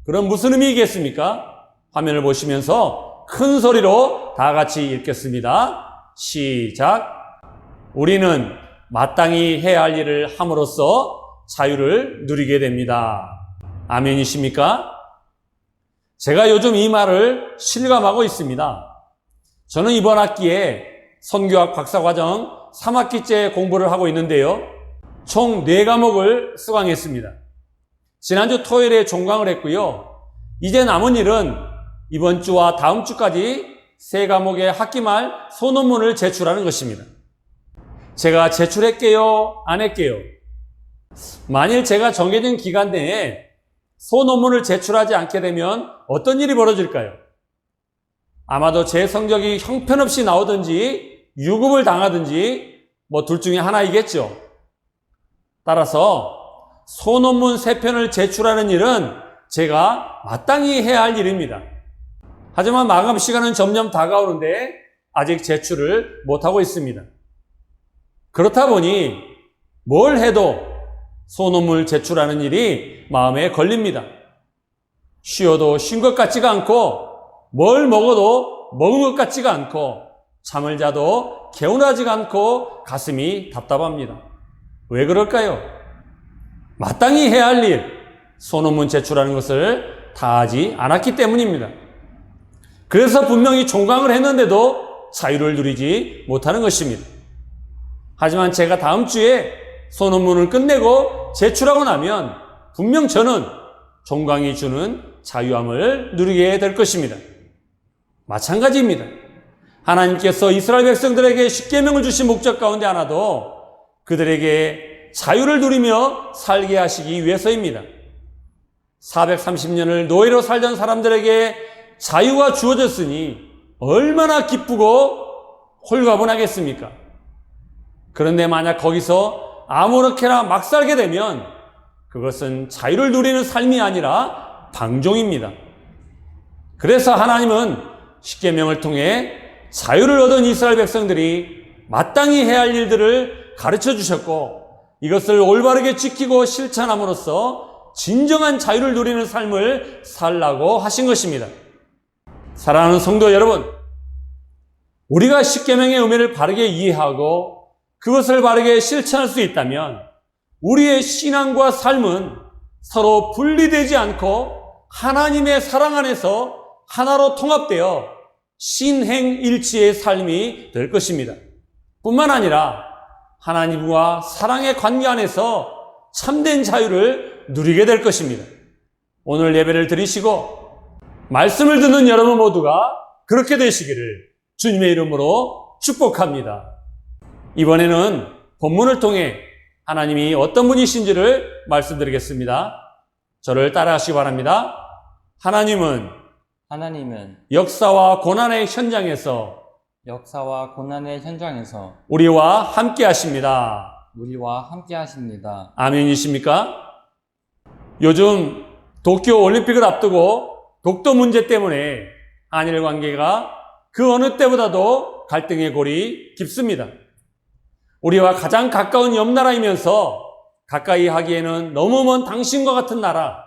그럼 무슨 의미이겠습니까? 화면을 보시면서 큰 소리로 다 같이 읽겠습니다. 시작. 우리는 마땅히 해야 할 일을 함으로써 자유를 누리게 됩니다. 아멘이십니까? 제가 요즘 이 말을 실감하고 있습니다. 저는 이번 학기에 선교학 박사과정 3학기째 공부를 하고 있는데요. 총 4과목을 수강했습니다. 지난주 토요일에 종강을 했고요. 이제 남은 일은 이번 주와 다음 주까지 3과목의 학기말 소논문을 제출하는 것입니다. 제가 제출할게요? 안 할게요? 만일 제가 정해진 기간 내에 소논문을 제출하지 않게 되면 어떤 일이 벌어질까요? 아마도 제 성적이 형편없이 나오든지 유급을 당하든지 둘 중에 하나이겠죠. 따라서 소논문 3편을 제출하는 일은 제가 마땅히 해야 할 일입니다. 하지만 마감 시간은 점점 다가오는데 아직 제출을 못하고 있습니다. 그렇다 보니 뭘 해도 소논문을 제출하는 일이 마음에 걸립니다. 쉬어도 쉰 것 같지가 않고 뭘 먹어도 먹은 것 같지가 않고 잠을 자도 개운하지가 않고 가슴이 답답합니다. 왜 그럴까요? 마땅히 해야 할 일, 소논문 제출하는 것을 다 하지 않았기 때문입니다. 그래서 분명히 종강을 했는데도 자유를 누리지 못하는 것입니다. 하지만 제가 다음 주에 소논문을 끝내고 제출하고 나면 분명 저는 종강이 주는 자유함을 누리게 될 것입니다. 마찬가지입니다. 하나님께서 이스라엘 백성들에게 십계명을 주신 목적 가운데 하나도 그들에게 자유를 누리며 살게 하시기 위해서입니다. 430년을 노예로 살던 사람들에게 자유가 주어졌으니 얼마나 기쁘고 홀가분하겠습니까? 그런데 만약 거기서 아무렇게나 막 살게 되면 그것은 자유를 누리는 삶이 아니라 방종입니다. 그래서 하나님은 십계명을 통해 자유를 얻은 이스라엘 백성들이 마땅히 해야 할 일들을 가르쳐 주셨고, 이것을 올바르게 지키고 실천함으로써 진정한 자유를 누리는 삶을 살라고 하신 것입니다. 사랑하는 성도 여러분, 우리가 십계명의 의미를 바르게 이해하고 그것을 바르게 실천할 수 있다면 우리의 신앙과 삶은 서로 분리되지 않고 하나님의 사랑 안에서 하나로 통합되어 신행일치의 삶이 될 것입니다. 뿐만 아니라 하나님과 사랑의 관계 안에서 참된 자유를 누리게 될 것입니다. 오늘 예배를 드리시고 말씀을 듣는 여러분 모두가 그렇게 되시기를 주님의 이름으로 축복합니다. 이번에는 본문을 통해 하나님이 어떤 분이신지를 말씀드리겠습니다. 저를 따라하시기 바랍니다. 하나님은 역사와 고난의 현장에서 우리와 함께 하십니다. 아멘이십니까? 요즘 도쿄 올림픽을 앞두고 독도 문제 때문에 한일 관계가 그 어느 때보다도 갈등의 골이 깊습니다. 우리와 가장 가까운 옆나라이면서 가까이 하기에는 너무 먼 당신과 같은 나라,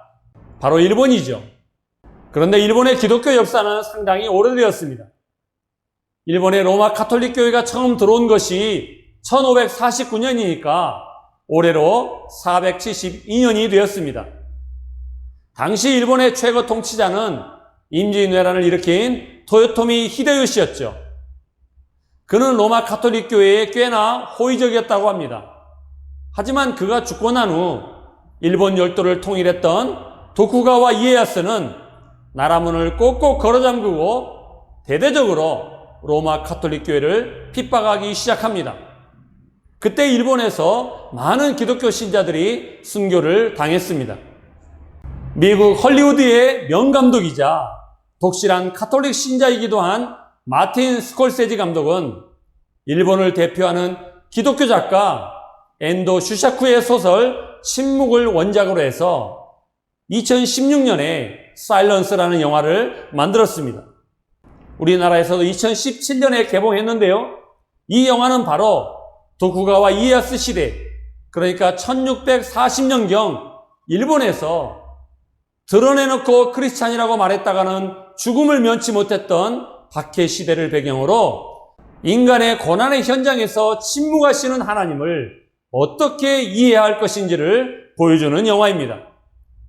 바로 일본이죠. 그런데 일본의 기독교 역사는 상당히 오래되었습니다. 일본의 로마 가톨릭 교회가 처음 들어온 것이 1549년이니까 올해로 472년이 되었습니다. 당시 일본의 최고 통치자는 임진왜란을 일으킨 토요토미 히데요시였죠. 그는 로마 가톨릭 교회에 꽤나 호의적이었다고 합니다. 하지만 그가 죽고 난 후 일본 열도를 통일했던 도쿠가와 이에야스는 나라문을 꼭꼭 걸어잠그고 대대적으로 로마 가톨릭 교회를 핍박하기 시작합니다. 그때 일본에서 많은 기독교 신자들이 순교를 당했습니다. 미국 헐리우드의 명감독이자 독실한 가톨릭 신자이기도 한 마틴 스콜세지 감독은 일본을 대표하는 기독교 작가 엔도 슈샤쿠의 소설 침묵을 원작으로 해서 2016년에 사일런스라는 영화를 만들었습니다. 우리나라에서도 2017년에 개봉했는데요. 이 영화는 바로 도쿠가와 이에야스 시대, 그러니까 1640년경 일본에서 드러내놓고 크리스찬이라고 말했다가는 죽음을 면치 못했던 박해 시대를 배경으로 인간의 고난의 현장에서 침묵하시는 하나님을 어떻게 이해해야 할 것인지를 보여주는 영화입니다.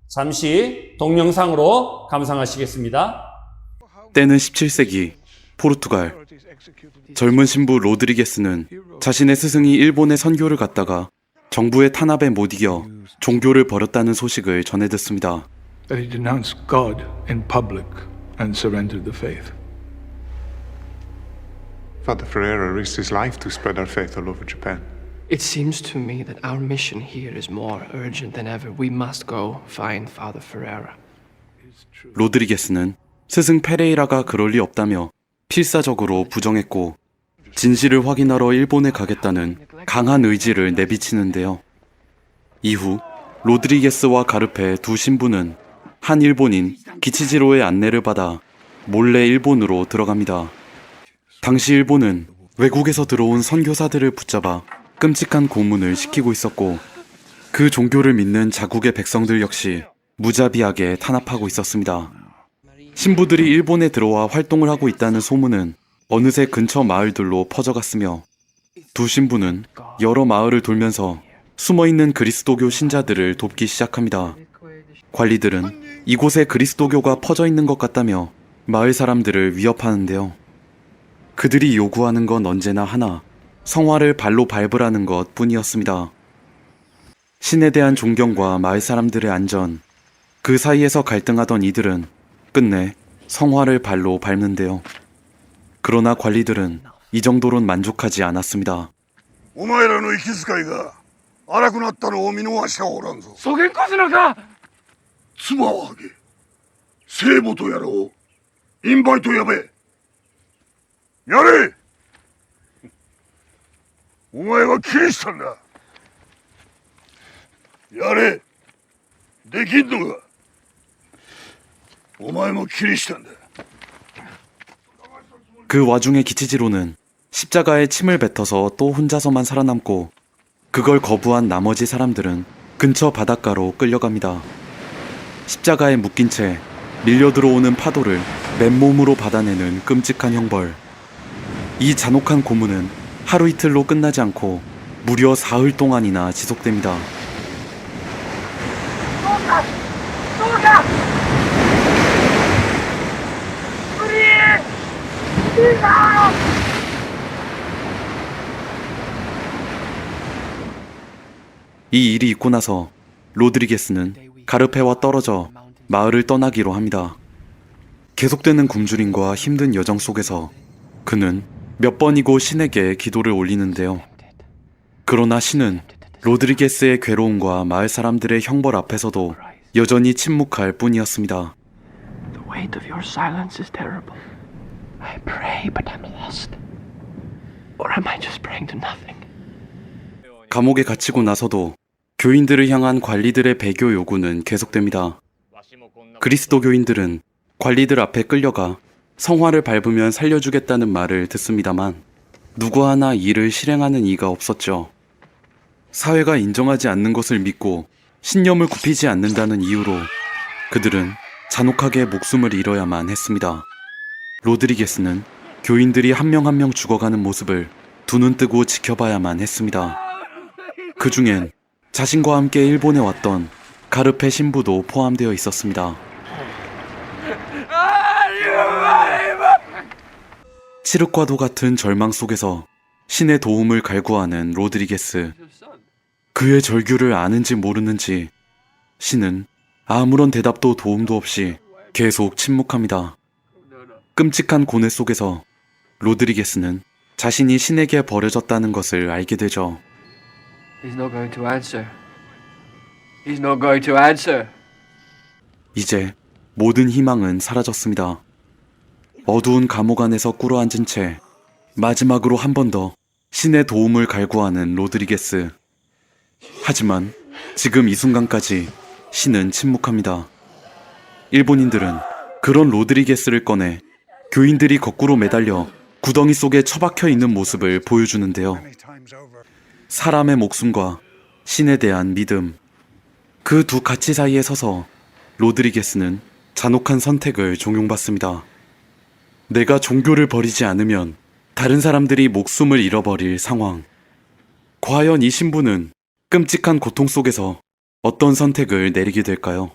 잠시 동영상으로 감상하시겠습니다. 때는 17세기 포르투갈. 젊은 신부 로드리게스는 자신의 스승이 일본에 선교를 갔다가 정부의 탄압에 못 이겨 종교를 버렸다는 소식을 전해 듣습니다. That he denounced God in public and surrendered the faith. Father Ferreira risked his life to spread our faith all over Japan. It seems to me that our mission here is more urgent than ever. We must go find Father Ferreira. 로드리게스는 스승 페레이라가 그럴 리 없다며 필사적으로 부정했고 진실을 확인하러 일본에 가겠다는 강한 의지를 내비치는데요. 이후 로드리게스와 가르페 두 신부는 한 일본인 기치지로의 안내를 받아 몰래 일본으로 들어갑니다. 당시 일본은 외국에서 들어온 선교사들을 붙잡아 끔찍한 고문을 시키고 있었고 그 종교를 믿는 자국의 백성들 역시 무자비하게 탄압하고 있었습니다. 신부들이 일본에 들어와 활동을 하고 있다는 소문은 어느새 근처 마을들로 퍼져갔으며 두 신부는 여러 마을을 돌면서 숨어있는 그리스도교 신자들을 돕기 시작합니다. 관리들은 이곳에 그리스도교가 퍼져 있는 것 같다며 마을 사람들을 위협하는데요. 그들이 요구하는 건 언제나 하나, 성화를 발로 밟으라는 것 뿐이었습니다. 신에 대한 존경과 마을 사람들의 안전, 그 사이에서 갈등하던 이들은 끝내 성화를 발로 밟는데요. 그러나 관리들은 이 정도론 만족하지 않았습니다. お前らの息遣いが荒くなったのを見逃しはおらんぞ。そげんこすのか。妻をあげ、聖母とやらをインバイトやべ。やれ。お前はキリシタンだ。やれ。できんのか。お前もキリシタンだ。 그 와중에 기치지로는 십자가에 침을 뱉어서 또 혼자서만 살아남고 그걸 거부한 나머지 사람들은 근처 바닷가로 끌려갑니다. 십자가에 묶인 채 밀려 들어오는 파도를 맨몸으로 받아내는 끔찍한 형벌. 이 잔혹한 고문은 하루 이틀로 끝나지 않고 무려 사흘 동안이나 지속됩니다. 이 일이 있고 나서 로드리게스는 가르페와 떨어져 마을을 떠나기로 합니다. 계속되는 굶주림과 힘든 여정 속에서 그는 몇 번이고 신에게 기도를 올리는데요. 그러나 신은 로드리게스의 괴로움과 마을 사람들의 형벌 앞에서도 여전히 침묵할 뿐이었습니다. The weight of your silence is terrible. I pray, but I'm lost. Or am I just praying to nothing? 감옥에 갇히고 나서도 교인들을 향한 관리들의 배교 요구는 계속됩니다. 그리스도 교인들은 관리들 앞에 끌려가 성화를 밟으면 살려주겠다는 말을 듣습니다만 누구 하나 이를 실행하는 이가 없었죠. 사회가 인정하지 않는 것을 믿고 신념을 굽히지 않는다는 이유로 그들은 잔혹하게 목숨을 잃어야만 했습니다. 로드리게스는 교인들이 한 명 한 명 죽어가는 모습을 두 눈 뜨고 지켜봐야만 했습니다. 그 중엔 자신과 함께 일본에 왔던 가르페 신부도 포함되어 있었습니다. 칠흑과도 같은 절망 속에서 신의 도움을 갈구하는 로드리게스. 그의 절규를 아는지 모르는지 신은 아무런 대답도 도움도 없이 계속 침묵합니다. 끔찍한 고뇌 속에서 로드리게스는 자신이 신에게 버려졌다는 것을 알게 되죠. He's not going to answer. He's not going to answer. 이제 모든 희망은 사라졌습니다. 어두운 감옥 안에서 꿇어앉은 채 마지막으로 한 번 더 신의 도움을 갈구하는 로드리게스. 하지만 지금 이 순간까지 신은 침묵합니다. 일본인들은 그런 로드리게스를 꺼내 교인들이 거꾸로 매달려 구덩이 속에 처박혀 있는 모습을 보여주는데요. 사람의 목숨과 신에 대한 믿음, 그 두 가치 사이에 서서 로드리게스는 잔혹한 선택을 종용받습니다. 내가 종교를 버리지 않으면 다른 사람들이 목숨을 잃어버릴 상황. 과연 이 신부는 끔찍한 고통 속에서 어떤 선택을 내리게 될까요?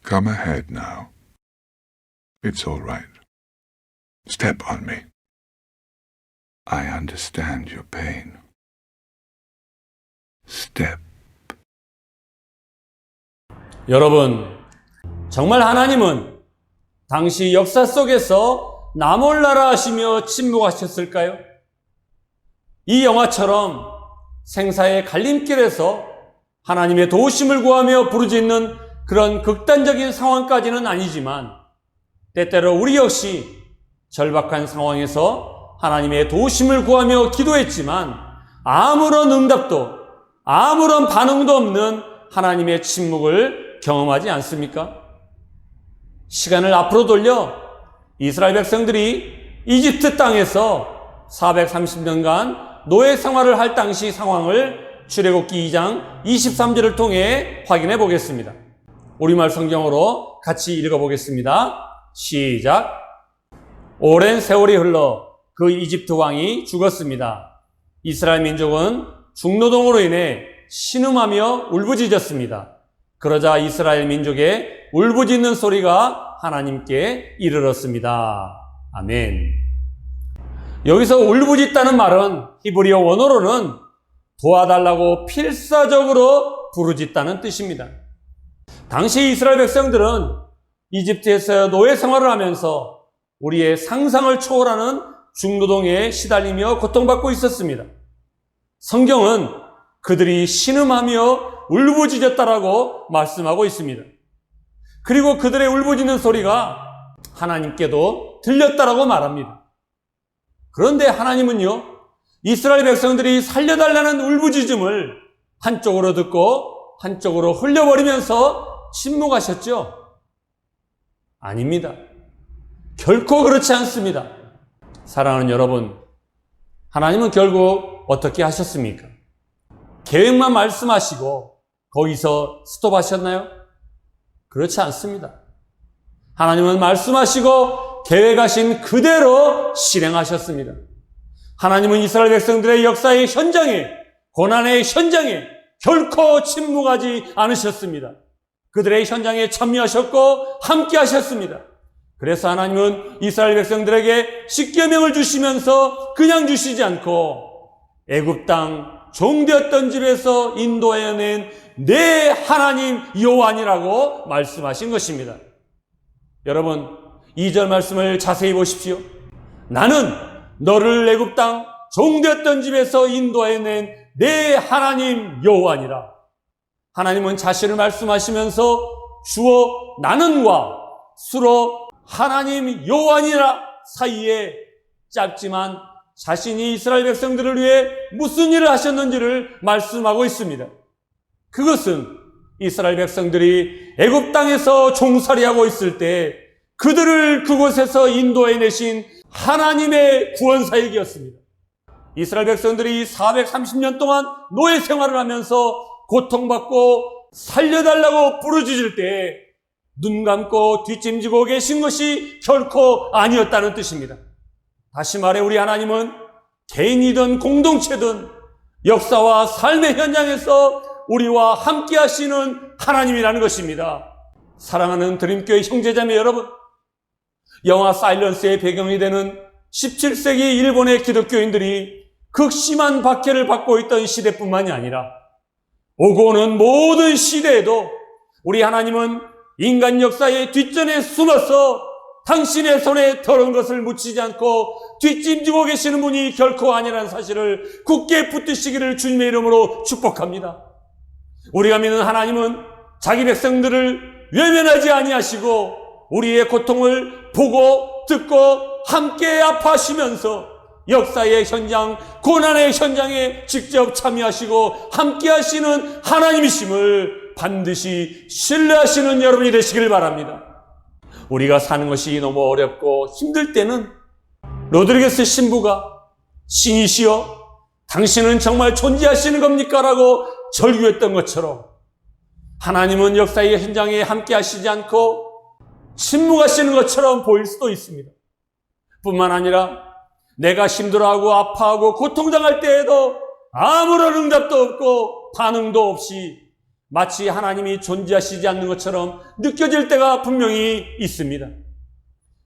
Come ahead now. It's all right. Step on me. I understand your pain. Step. 여러분, 정말 하나님은 당시 역사 속에서 나 몰라라 하시며 침묵하셨을까요? 이 영화처럼 생사의 갈림길에서 하나님의 도우심을 구하며 부르짖는 그런 극단적인 상황까지는 아니지만 때때로 우리 역시 절박한 상황에서 하나님의 도우심을 구하며 기도했지만 아무런 응답도 아무런 반응도 없는 하나님의 침묵을 경험하지 않습니까? 시간을 앞으로 돌려 이스라엘 백성들이 이집트 땅에서 430년간 노예 생활을 할 당시 상황을 출애굽기 2장 23절을 통해 확인해 보겠습니다. 우리말 성경으로 같이 읽어보겠습니다. 시작. 오랜 세월이 흘러 그 이집트 왕이 죽었습니다. 이스라엘 민족은 중노동으로 인해 신음하며 울부짖었습니다. 그러자 이스라엘 민족의 울부짖는 소리가 하나님께 이르렀습니다. 아멘. 여기서 울부짖다는 말은 히브리어 원어로는 도와달라고 필사적으로 부르짖다는 뜻입니다. 당시 이스라엘 백성들은 이집트에서 노예 생활을 하면서 우리의 상상을 초월하는 중노동에 시달리며 고통받고 있었습니다. 성경은 그들이 신음하며 울부짖었다라고 말씀하고 있습니다. 그리고 그들의 울부짖는 소리가 하나님께도 들렸다라고 말합니다. 그런데 하나님은요, 이스라엘 백성들이 살려달라는 울부짖음을 한쪽으로 듣고 한쪽으로 흘려버리면서 침묵하셨죠? 아닙니다. 결코 그렇지 않습니다. 사랑하는 여러분, 하나님은 결국 어떻게 하셨습니까? 계획만 말씀하시고 거기서 스톱하셨나요? 그렇지 않습니다. 하나님은 말씀하시고 계획하신 그대로 실행하셨습니다. 하나님은 이스라엘 백성들의 역사의 현장에, 고난의 현장에 결코 침묵하지 않으셨습니다. 그들의 현장에 참여하셨고 함께 하셨습니다. 그래서 하나님은 이스라엘 백성들에게 십계명을 주시면서 그냥 주시지 않고 애굽 땅 종되었던 집에서 인도해낸 내 하나님 여호와니라고 말씀하신 것입니다. 여러분, 2절 말씀을 자세히 보십시오. 나는 너를 애굽 땅 종되었던 집에서 인도해낸 내 하나님 여호와니라. 하나님은 자신을 말씀하시면서 주어 나는과 수로 하나님 여호와니라 사이에 짧지만 자신이 이스라엘 백성들을 위해 무슨 일을 하셨는지를 말씀하고 있습니다. 그것은 이스라엘 백성들이 애굽 땅에서 종살이하고 있을 때 그들을 그곳에서 인도해내신 하나님의 구원 사역이었습니다. 이스라엘 백성들이 430년 동안 노예 생활을 하면서 고통받고 살려달라고 부르짖을 때 눈 감고 뒷짐지고 계신 것이 결코 아니었다는 뜻입니다. 다시 말해 우리 하나님은 개인이든 공동체든 역사와 삶의 현장에서 우리와 함께 하시는 하나님이라는 것입니다. 사랑하는 드림교회 형제자매 여러분, 영화 사일런스의 배경이 되는 17세기 일본의 기독교인들이 극심한 박해를 받고 있던 시대뿐만이 아니라 오고 오는 모든 시대에도 우리 하나님은 인간 역사의 뒷전에 숨어서 당신의 손에 더러운 것을 묻히지 않고 뒷짐지고 계시는 분이 결코 아니라는 사실을 굳게 붙드시기를 주님의 이름으로 축복합니다. 우리가 믿는 하나님은 자기 백성들을 외면하지 아니하시고 우리의 고통을 보고 듣고 함께 아파하시면서 역사의 현장, 고난의 현장에 직접 참여하시고 함께 하시는 하나님이심을 반드시 신뢰하시는 여러분이 되시길 바랍니다. 우리가 사는 것이 너무 어렵고 힘들 때는 로드리게스 신부가 신이시여 당신은 정말 존재하시는 겁니까? 라고 절규했던 것처럼 하나님은 역사의 현장에 함께 하시지 않고 침묵하시는 것처럼 보일 수도 있습니다. 뿐만 아니라 내가 힘들어하고 아파하고 고통당할 때에도 아무런 응답도 없고 반응도 없이 마치 하나님이 존재하시지 않는 것처럼 느껴질 때가 분명히 있습니다.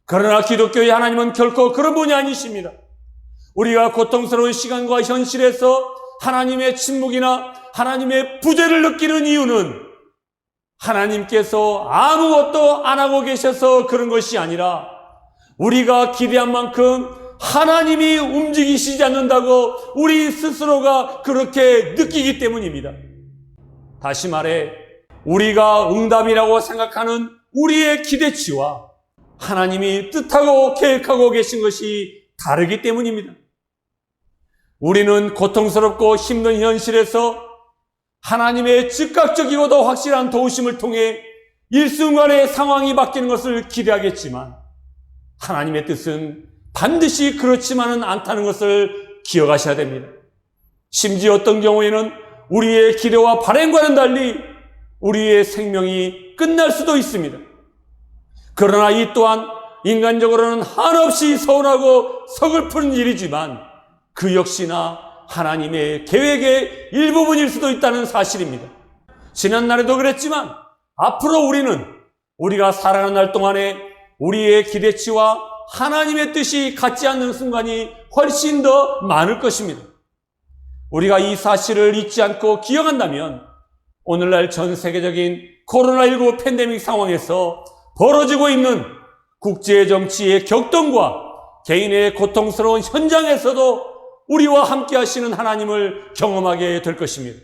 그러나 기독교의 하나님은 결코 그런 분이 아니십니다. 우리가 고통스러운 시간과 현실에서 하나님의 침묵이나 하나님의 부재를 느끼는 이유는 하나님께서 아무것도 안 하고 계셔서 그런 것이 아니라 우리가 기대한 만큼 하나님이 움직이시지 않는다고 우리 스스로가 그렇게 느끼기 때문입니다. 다시 말해 우리가 응답이라고 생각하는 우리의 기대치와 하나님이 뜻하고 계획하고 계신 것이 다르기 때문입니다. 우리는 고통스럽고 힘든 현실에서 하나님의 즉각적이고도 확실한 도우심을 통해 일순간에 상황이 바뀌는 것을 기대하겠지만 하나님의 뜻은 반드시 그렇지만은 않다는 것을 기억하셔야 됩니다. 심지어 어떤 경우에는 우리의 기대와 바람과는 달리 우리의 생명이 끝날 수도 있습니다. 그러나 이 또한 인간적으로는 한없이 서운하고 서글픈 일이지만 그 역시나 하나님의 계획의 일부분일 수도 있다는 사실입니다. 지난날에도 그랬지만 앞으로 우리가 살아가는 날 동안에 우리의 기대치와 하나님의 뜻이 같지 않는 순간이 훨씬 더 많을 것입니다. 우리가 이 사실을 잊지 않고 기억한다면 오늘날 전 세계적인 코로나19 팬데믹 상황에서 벌어지고 있는 국제 정치의 격동과 개인의 고통스러운 현장에서도 우리와 함께 하시는 하나님을 경험하게 될 것입니다.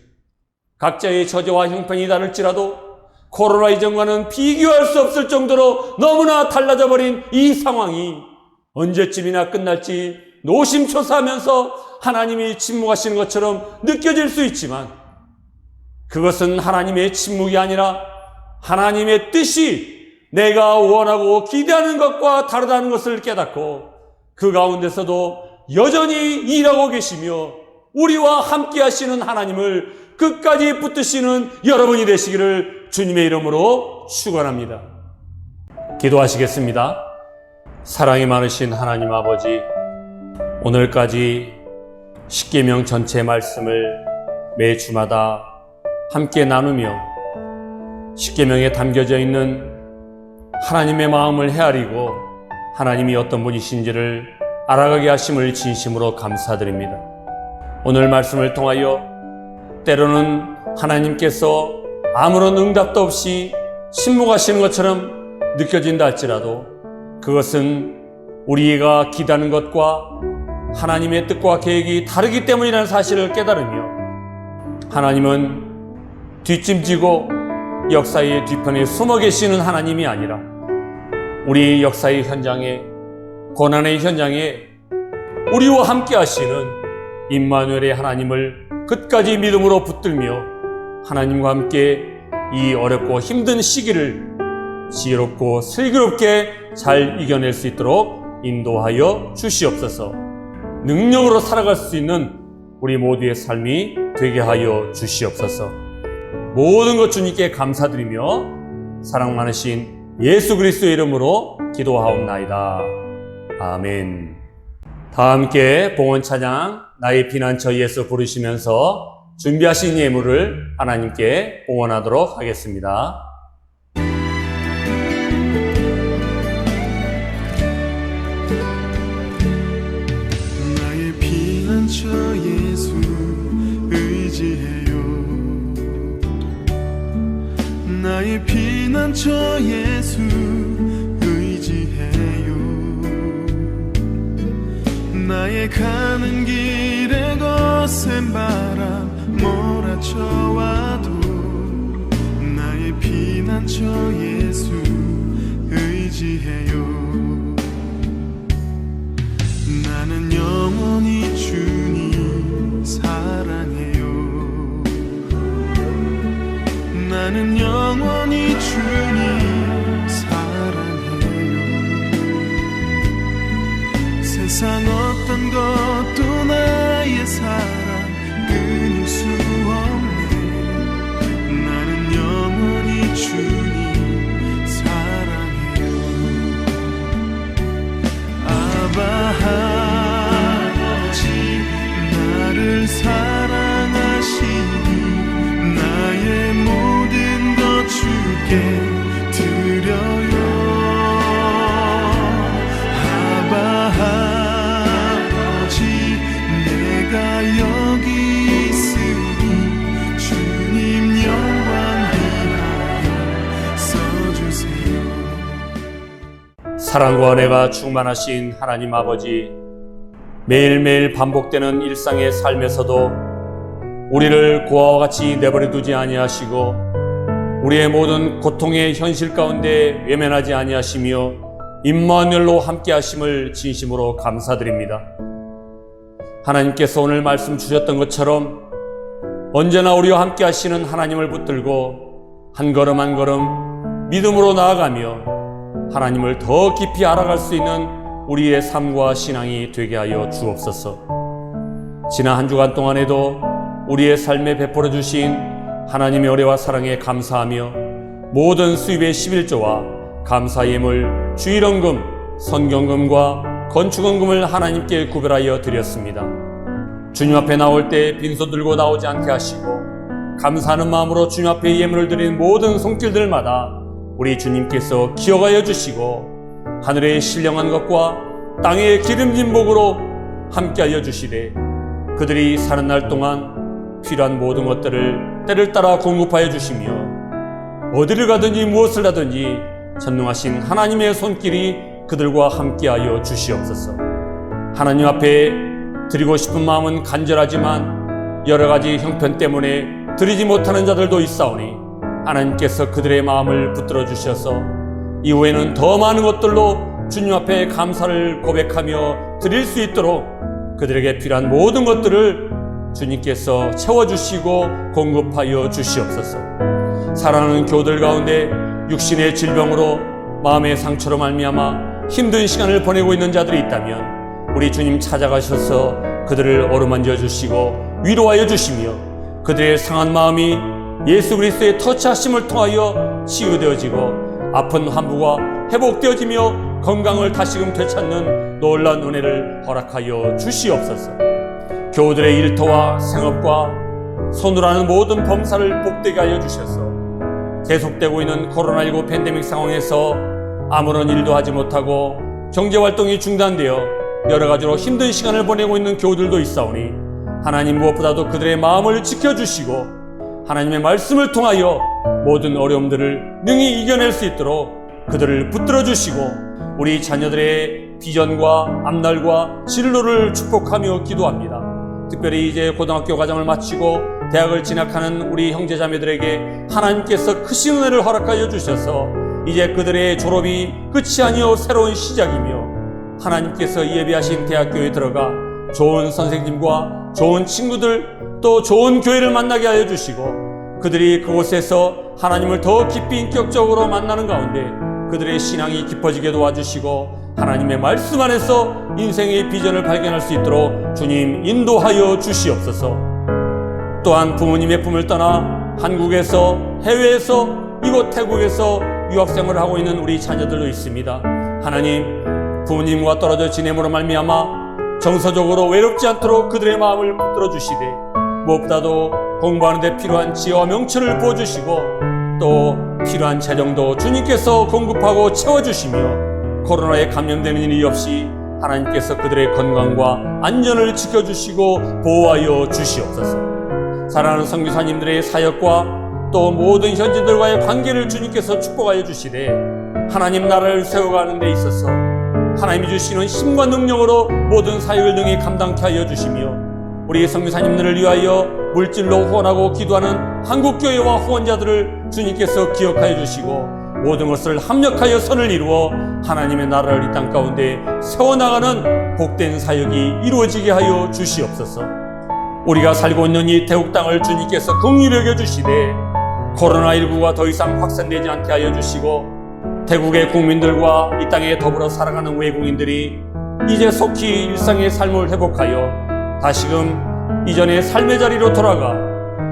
각자의 처지와 형편이 다를지라도 코로나 이전과는 비교할 수 없을 정도로 너무나 달라져 버린 이 상황이 언제쯤이나 끝날지 노심초사하면서 하나님이 침묵하시는 것처럼 느껴질 수 있지만 그것은 하나님의 침묵이 아니라 하나님의 뜻이 내가 원하고 기대하는 것과 다르다는 것을 깨닫고 그 가운데서도 여전히 일하고 계시며 우리와 함께 하시는 하나님을 끝까지 붙드시는 여러분이 되시기를 주님의 이름으로 축원합니다. 기도하시겠습니다. 사랑이 많으신 하나님 아버지, 오늘까지 십계명 전체 말씀을 매 주마다 함께 나누며 십계명에 담겨져 있는 하나님의 마음을 헤아리고 하나님이 어떤 분이신지를 알아가게 하심을 진심으로 감사드립니다. 오늘 말씀을 통하여 때로는 하나님께서 아무런 응답도 없이 침묵하시는 것처럼 느껴진다 할지라도 그것은 우리가 기대하는 것과 하나님의 뜻과 계획이 다르기 때문이라는 사실을 깨달으며 하나님은 뒷짐지고 역사의 뒤편에 숨어 계시는 하나님이 아니라 우리 역사의 현장에, 고난의 현장에 우리와 함께 하시는 임마누엘의 하나님을 끝까지 믿음으로 붙들며 하나님과 함께 이 어렵고 힘든 시기를 지혜롭고 슬기롭게 잘 이겨낼 수 있도록 인도하여 주시옵소서. 능력으로 살아갈 수 있는 우리 모두의 삶이 되게 하여 주시옵소서. 모든 것 주님께 감사드리며 사랑 많으신 예수 그리스도의 이름으로 기도하옵나이다. 아멘. 다 함께 봉헌 찬양 나의 피난처 예수 부르시면서 준비하신 예물을 하나님께 봉헌하도록 하겠습니다. 나의 피난처 예수 의지해요. 나의 피난처 예수 의지해요. 나의 가는 길에 거센 바람 몰아쳐와도 나의 피난처 예수 의지해요. 나는 영원히 주님 사랑해요. 나는 영원히 주님 사랑해요. 세상 어떤 것도 나의 사랑 끊을 수 없네. 나는 영원히 주님 사랑해요. 아바 아버지 나를 사랑하시니 나의 모든 것 주께 드려요. 아바 아버지 내가 여기 있으니 주님 영광 위하여 써주세요. 사랑과 은혜가 충만하신 하나님 아버지, 매일매일 반복되는 일상의 삶에서도 우리를 고아와 같이 내버려 두지 아니하시고 우리의 모든 고통의 현실 가운데 외면하지 아니하시며 임마누엘로 함께 하심을 진심으로 감사드립니다. 하나님께서 오늘 말씀 주셨던 것처럼 언제나 우리와 함께 하시는 하나님을 붙들고 한 걸음 한 걸음 믿음으로 나아가며 하나님을 더 깊이 알아갈 수 있는 우리의 삶과 신앙이 되게 하여 주옵소서. 지난 한 주간 동안에도 우리의 삶에 베풀어 주신 하나님의 은혜와 사랑에 감사하며 모든 수입의 11조와 감사 예물, 주일헌금, 선경금과 건축헌금을 하나님께 구별하여 드렸습니다. 주님 앞에 나올 때 빈손 들고 나오지 않게 하시고 감사하는 마음으로 주님 앞에 예물을 드린 모든 손길들마다 우리 주님께서 기억하여 주시고 하늘의 신령한 것과 땅의 기름진 복으로 함께하여 주시되 그들이 사는 날 동안 필요한 모든 것들을 때를 따라 공급하여 주시며 어디를 가든지 무엇을 하든지 전능하신 하나님의 손길이 그들과 함께하여 주시옵소서. 하나님 앞에 드리고 싶은 마음은 간절하지만 여러 가지 형편 때문에 드리지 못하는 자들도 있사오니 하나님께서 그들의 마음을 붙들어 주셔서 이후에는 더 많은 것들로 주님 앞에 감사를 고백하며 드릴 수 있도록 그들에게 필요한 모든 것들을 주님께서 채워주시고 공급하여 주시옵소서. 사랑하는 교들 가운데 육신의 질병으로 마음의 상처로 말미암아 힘든 시간을 보내고 있는 자들이 있다면 우리 주님 찾아가셔서 그들을 어루만져 주시고 위로하여 주시며 그들의 상한 마음이 예수 그리스도의 터치하심을 통하여 치유되어지고 아픈 환부가 회복되어지며 건강을 다시금 되찾는 놀라운 은혜를 허락하여 주시옵소서. 교우들의 일터와 생업과 손으로 하는 모든 범사를 복되게 하여 주셔서 계속되고 있는 코로나19 팬데믹 상황에서 아무런 일도 하지 못하고 경제활동이 중단되어 여러 가지로 힘든 시간을 보내고 있는 교우들도 있사오니 하나님 무엇보다도 그들의 마음을 지켜주시고 하나님의 말씀을 통하여 모든 어려움들을 능히 이겨낼 수 있도록 그들을 붙들어 주시고 우리 자녀들의 비전과 앞날과 진로를 축복하며 기도합니다. 특별히 이제 고등학교 과정을 마치고 대학을 진학하는 우리 형제자매들에게 하나님께서 크신 은혜를 허락하여 주셔서 이제 그들의 졸업이 끝이 아니요 새로운 시작이며 하나님께서 예비하신 대학교에 들어가 좋은 선생님과 좋은 친구들 또 좋은 교회를 만나게 하여 주시고 그들이 그곳에서 하나님을 더 깊이 인격적으로 만나는 가운데 그들의 신앙이 깊어지게 도와주시고 하나님의 말씀 안에서 인생의 비전을 발견할 수 있도록 주님 인도하여 주시옵소서. 또한 부모님의 품을 떠나 한국에서 해외에서 이곳 태국에서 유학생활을 하고 있는 우리 자녀들도 있습니다. 하나님 부모님과 떨어져 지냄으로 말미암아 정서적으로 외롭지 않도록 그들의 마음을 붙들어 주시되 무엇보다도 공부하는 데 필요한 지혜와 명철을 부어주시고 또 필요한 재정도 주님께서 공급하고 채워주시며 코로나에 감염되는 일이 없이 하나님께서 그들의 건강과 안전을 지켜주시고 보호하여 주시옵소서. 사랑하는 선교사님들의 사역과 또 모든 현지인들과의 관계를 주님께서 축복하여 주시되 하나님 나라를 세워가는 데 있어서 하나님이 주시는 힘과 능력으로 모든 사역을 능히 감당케 하여 주시며 우리 선교사님들을 위하여 물질로 후원하고 기도하는 한국교회와 후원자들을 주님께서 기억하여 주시고 모든 것을 합력하여 선을 이루어 하나님의 나라를 이 땅 가운데 세워나가는 복된 사역이 이루어지게 하여 주시옵소서. 우리가 살고 있는 이 태국 땅을 주님께서 긍휼히 여겨 주시되 코로나19가 더 이상 확산되지 않게 하여 주시고 태국의 국민들과 이 땅에 더불어 살아가는 외국인들이 이제 속히 일상의 삶을 회복하여 다시금 이전의 삶의 자리로 돌아가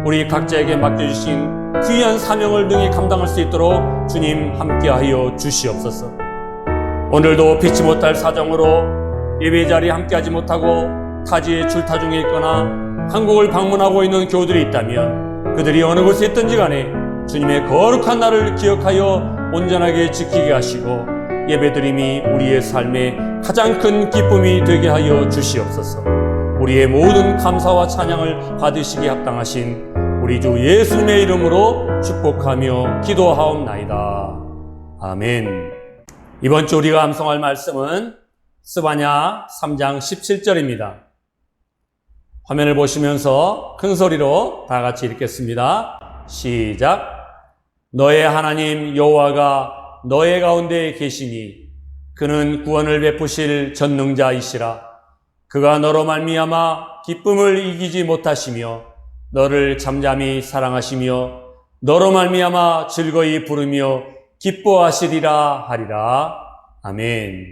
우리 각자에게 맡겨주신 귀한 사명을 능히 감당할 수 있도록 주님 함께하여 주시옵소서. 오늘도 피치 못할 사정으로 예배 자리에 함께하지 못하고 타지에 출타 중에 있거나 한국을 방문하고 있는 교우들이 있다면 그들이 어느 곳에 있든지 간에 주님의 거룩한 날을 기억하여 온전하게 지키게 하시고 예배드림이 우리의 삶의 가장 큰 기쁨이 되게 하여 주시옵소서. 우리의 모든 감사와 찬양을 받으시기에 합당하신 우리 주 예수님의 이름으로 축복하며 기도하옵나이다. 아멘. 이번 주 우리가 암송할 말씀은 스바냐 3장 17절입니다. 화면을 보시면서 큰 소리로 다 같이 읽겠습니다. 시작. 너의 하나님 여호와가 너의 가운데 계시니 그는 구원을 베푸실 전능자이시라. 그가 너로 말미암아 기쁨을 이기지 못하시며 너를 잠잠히 사랑하시며 너로 말미암아 즐거이 부르며 기뻐하시리라 하리라. 아멘.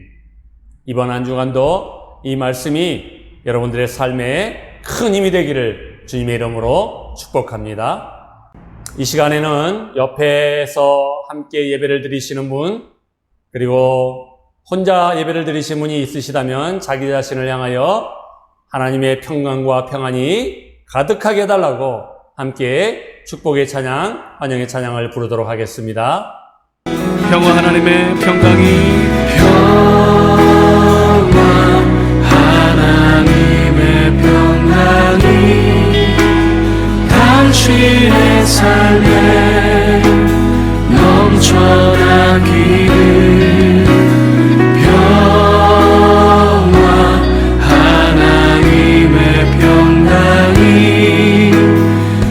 이번 한 주간도 이 말씀이 여러분들의 삶에 큰 힘이 되기를 주님의 이름으로 축복합니다. 이 시간에는 옆에서 함께 예배를 드리시는 분 그리고 혼자 예배를 드리신 분이 있으시다면 자기 자신을 향하여 하나님의 평강과 평안이 가득하게 해달라고 함께 축복의 찬양, 환영의 찬양을 부르도록 하겠습니다. 평화 하나님의 평강이 하나님의 평강이 당신의 삶에 넘쳐나기를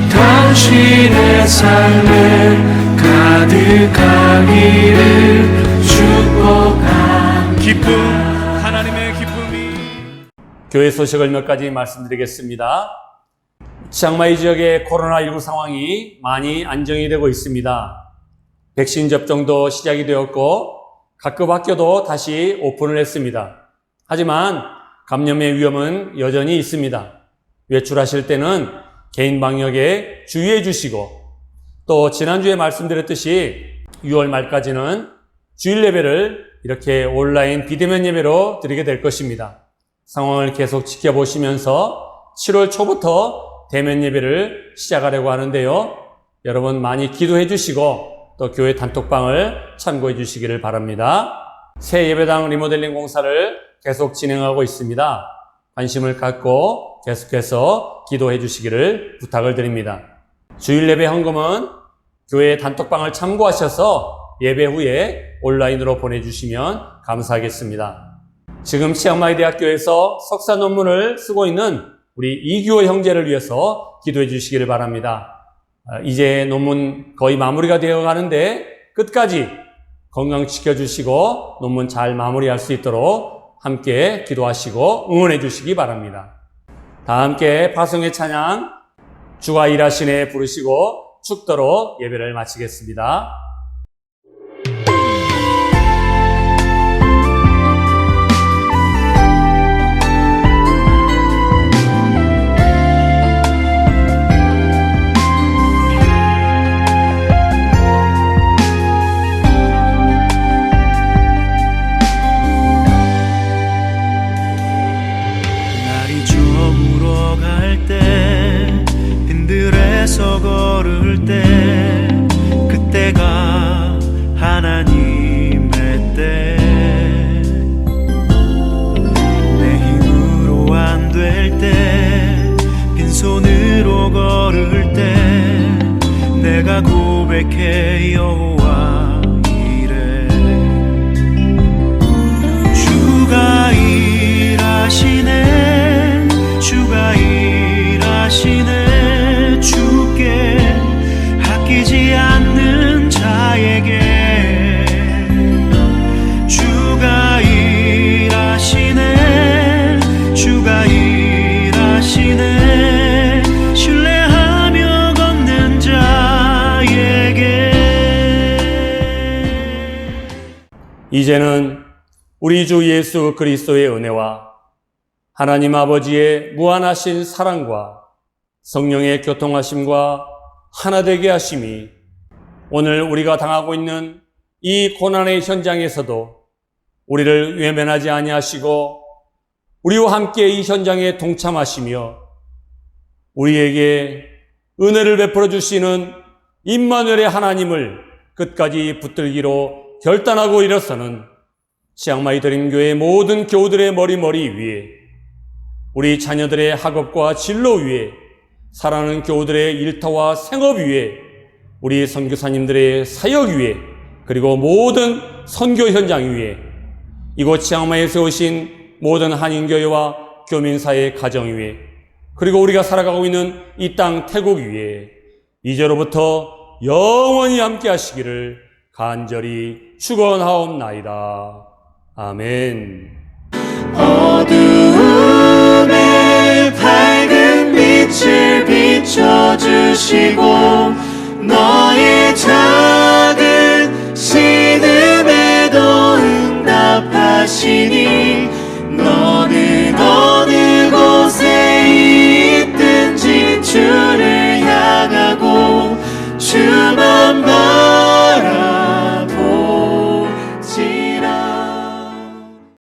당신의 삶에 가득하기를 축복합니다. 기쁨 하나님의 기쁨이 교회 소식을 몇 가지 말씀드리겠습니다. 치앙마이 지역의 코로나19 상황이 많이 안정이 되고 있습니다. 백신 접종도 시작이 되었고 각급 학교도 다시 오픈을 했습니다. 하지만 감염의 위험은 여전히 있습니다. 외출하실 때는 개인 방역에 주의해 주시고, 또 지난주에 말씀드렸듯이 6월 말까지는 주일 예배를 이렇게 온라인 비대면 예배로 드리게 될 것입니다. 상황을 계속 지켜보시면서 7월 초부터 대면 예배를 시작하려고 하는데요. 여러분 많이 기도해 주시고 또 교회 단톡방을 참고해 주시기를 바랍니다. 새 예배당 리모델링 공사를 계속 진행하고 있습니다. 관심을 갖고 계속해서 기도해 주시기를 부탁을 드립니다. 주일 예배 헌금은 교회 단톡방을 참고하셔서 예배 후에 온라인으로 보내주시면 감사하겠습니다. 지금 치앙마이 대학교에서 석사 논문을 쓰고 있는 우리 이규호 형제를 위해서 기도해 주시기를 바랍니다. 이제 논문 거의 마무리가 되어 가는데 끝까지 건강 지켜주시고 논문 잘 마무리할 수 있도록 함께 기도하시고 응원해 주시기 바랍니다. 다 함께 파송의 찬양 주가 일하시네 부르시고 축도로 예배를 마치겠습니다. 날이 저물어갈 때 흔들에서 걸을 때 그때가 하나님의 때 내 힘으로 안 될 때 빈손으로 걸을 때 내가 고백해 여호와 이래 주가 일하시네 주가 일하시네 주께 아끼지 않는 자에게 주가 일하시네 주가 일하시네 신뢰하며 걷는 자에게 이제는 우리 주 예수 그리스도의 은혜와 하나님 아버지의 무한하신 사랑과 성령의 교통하심과 하나 되게 하심이 오늘 우리가 당하고 있는 이 고난의 현장에서도 우리를 외면하지 아니하시고 우리와 함께 이 현장에 동참하시며 우리에게 은혜를 베풀어 주시는 임마누엘의 하나님을 끝까지 붙들기로 결단하고 일어서는 치앙마이 드림교회 모든 교우들의 머리 위에, 우리 자녀들의 학업과 진로 위에, 사랑하는 교우들의 일터와 생업 위에, 우리 선교사님들의 사역 위에, 그리고 모든 선교 현장 위에, 이곳 치앙마이에 세우신 모든 한인교회와 교민사의 가정 위에, 그리고 우리가 살아가고 있는 이 땅 태국 위에 이제로부터 영원히 함께 하시기를 간절히 축원하옵나이다. 아멘. 어두움에 밝은 빛을 비춰주시고 너의 작은 신음에도 응답하시니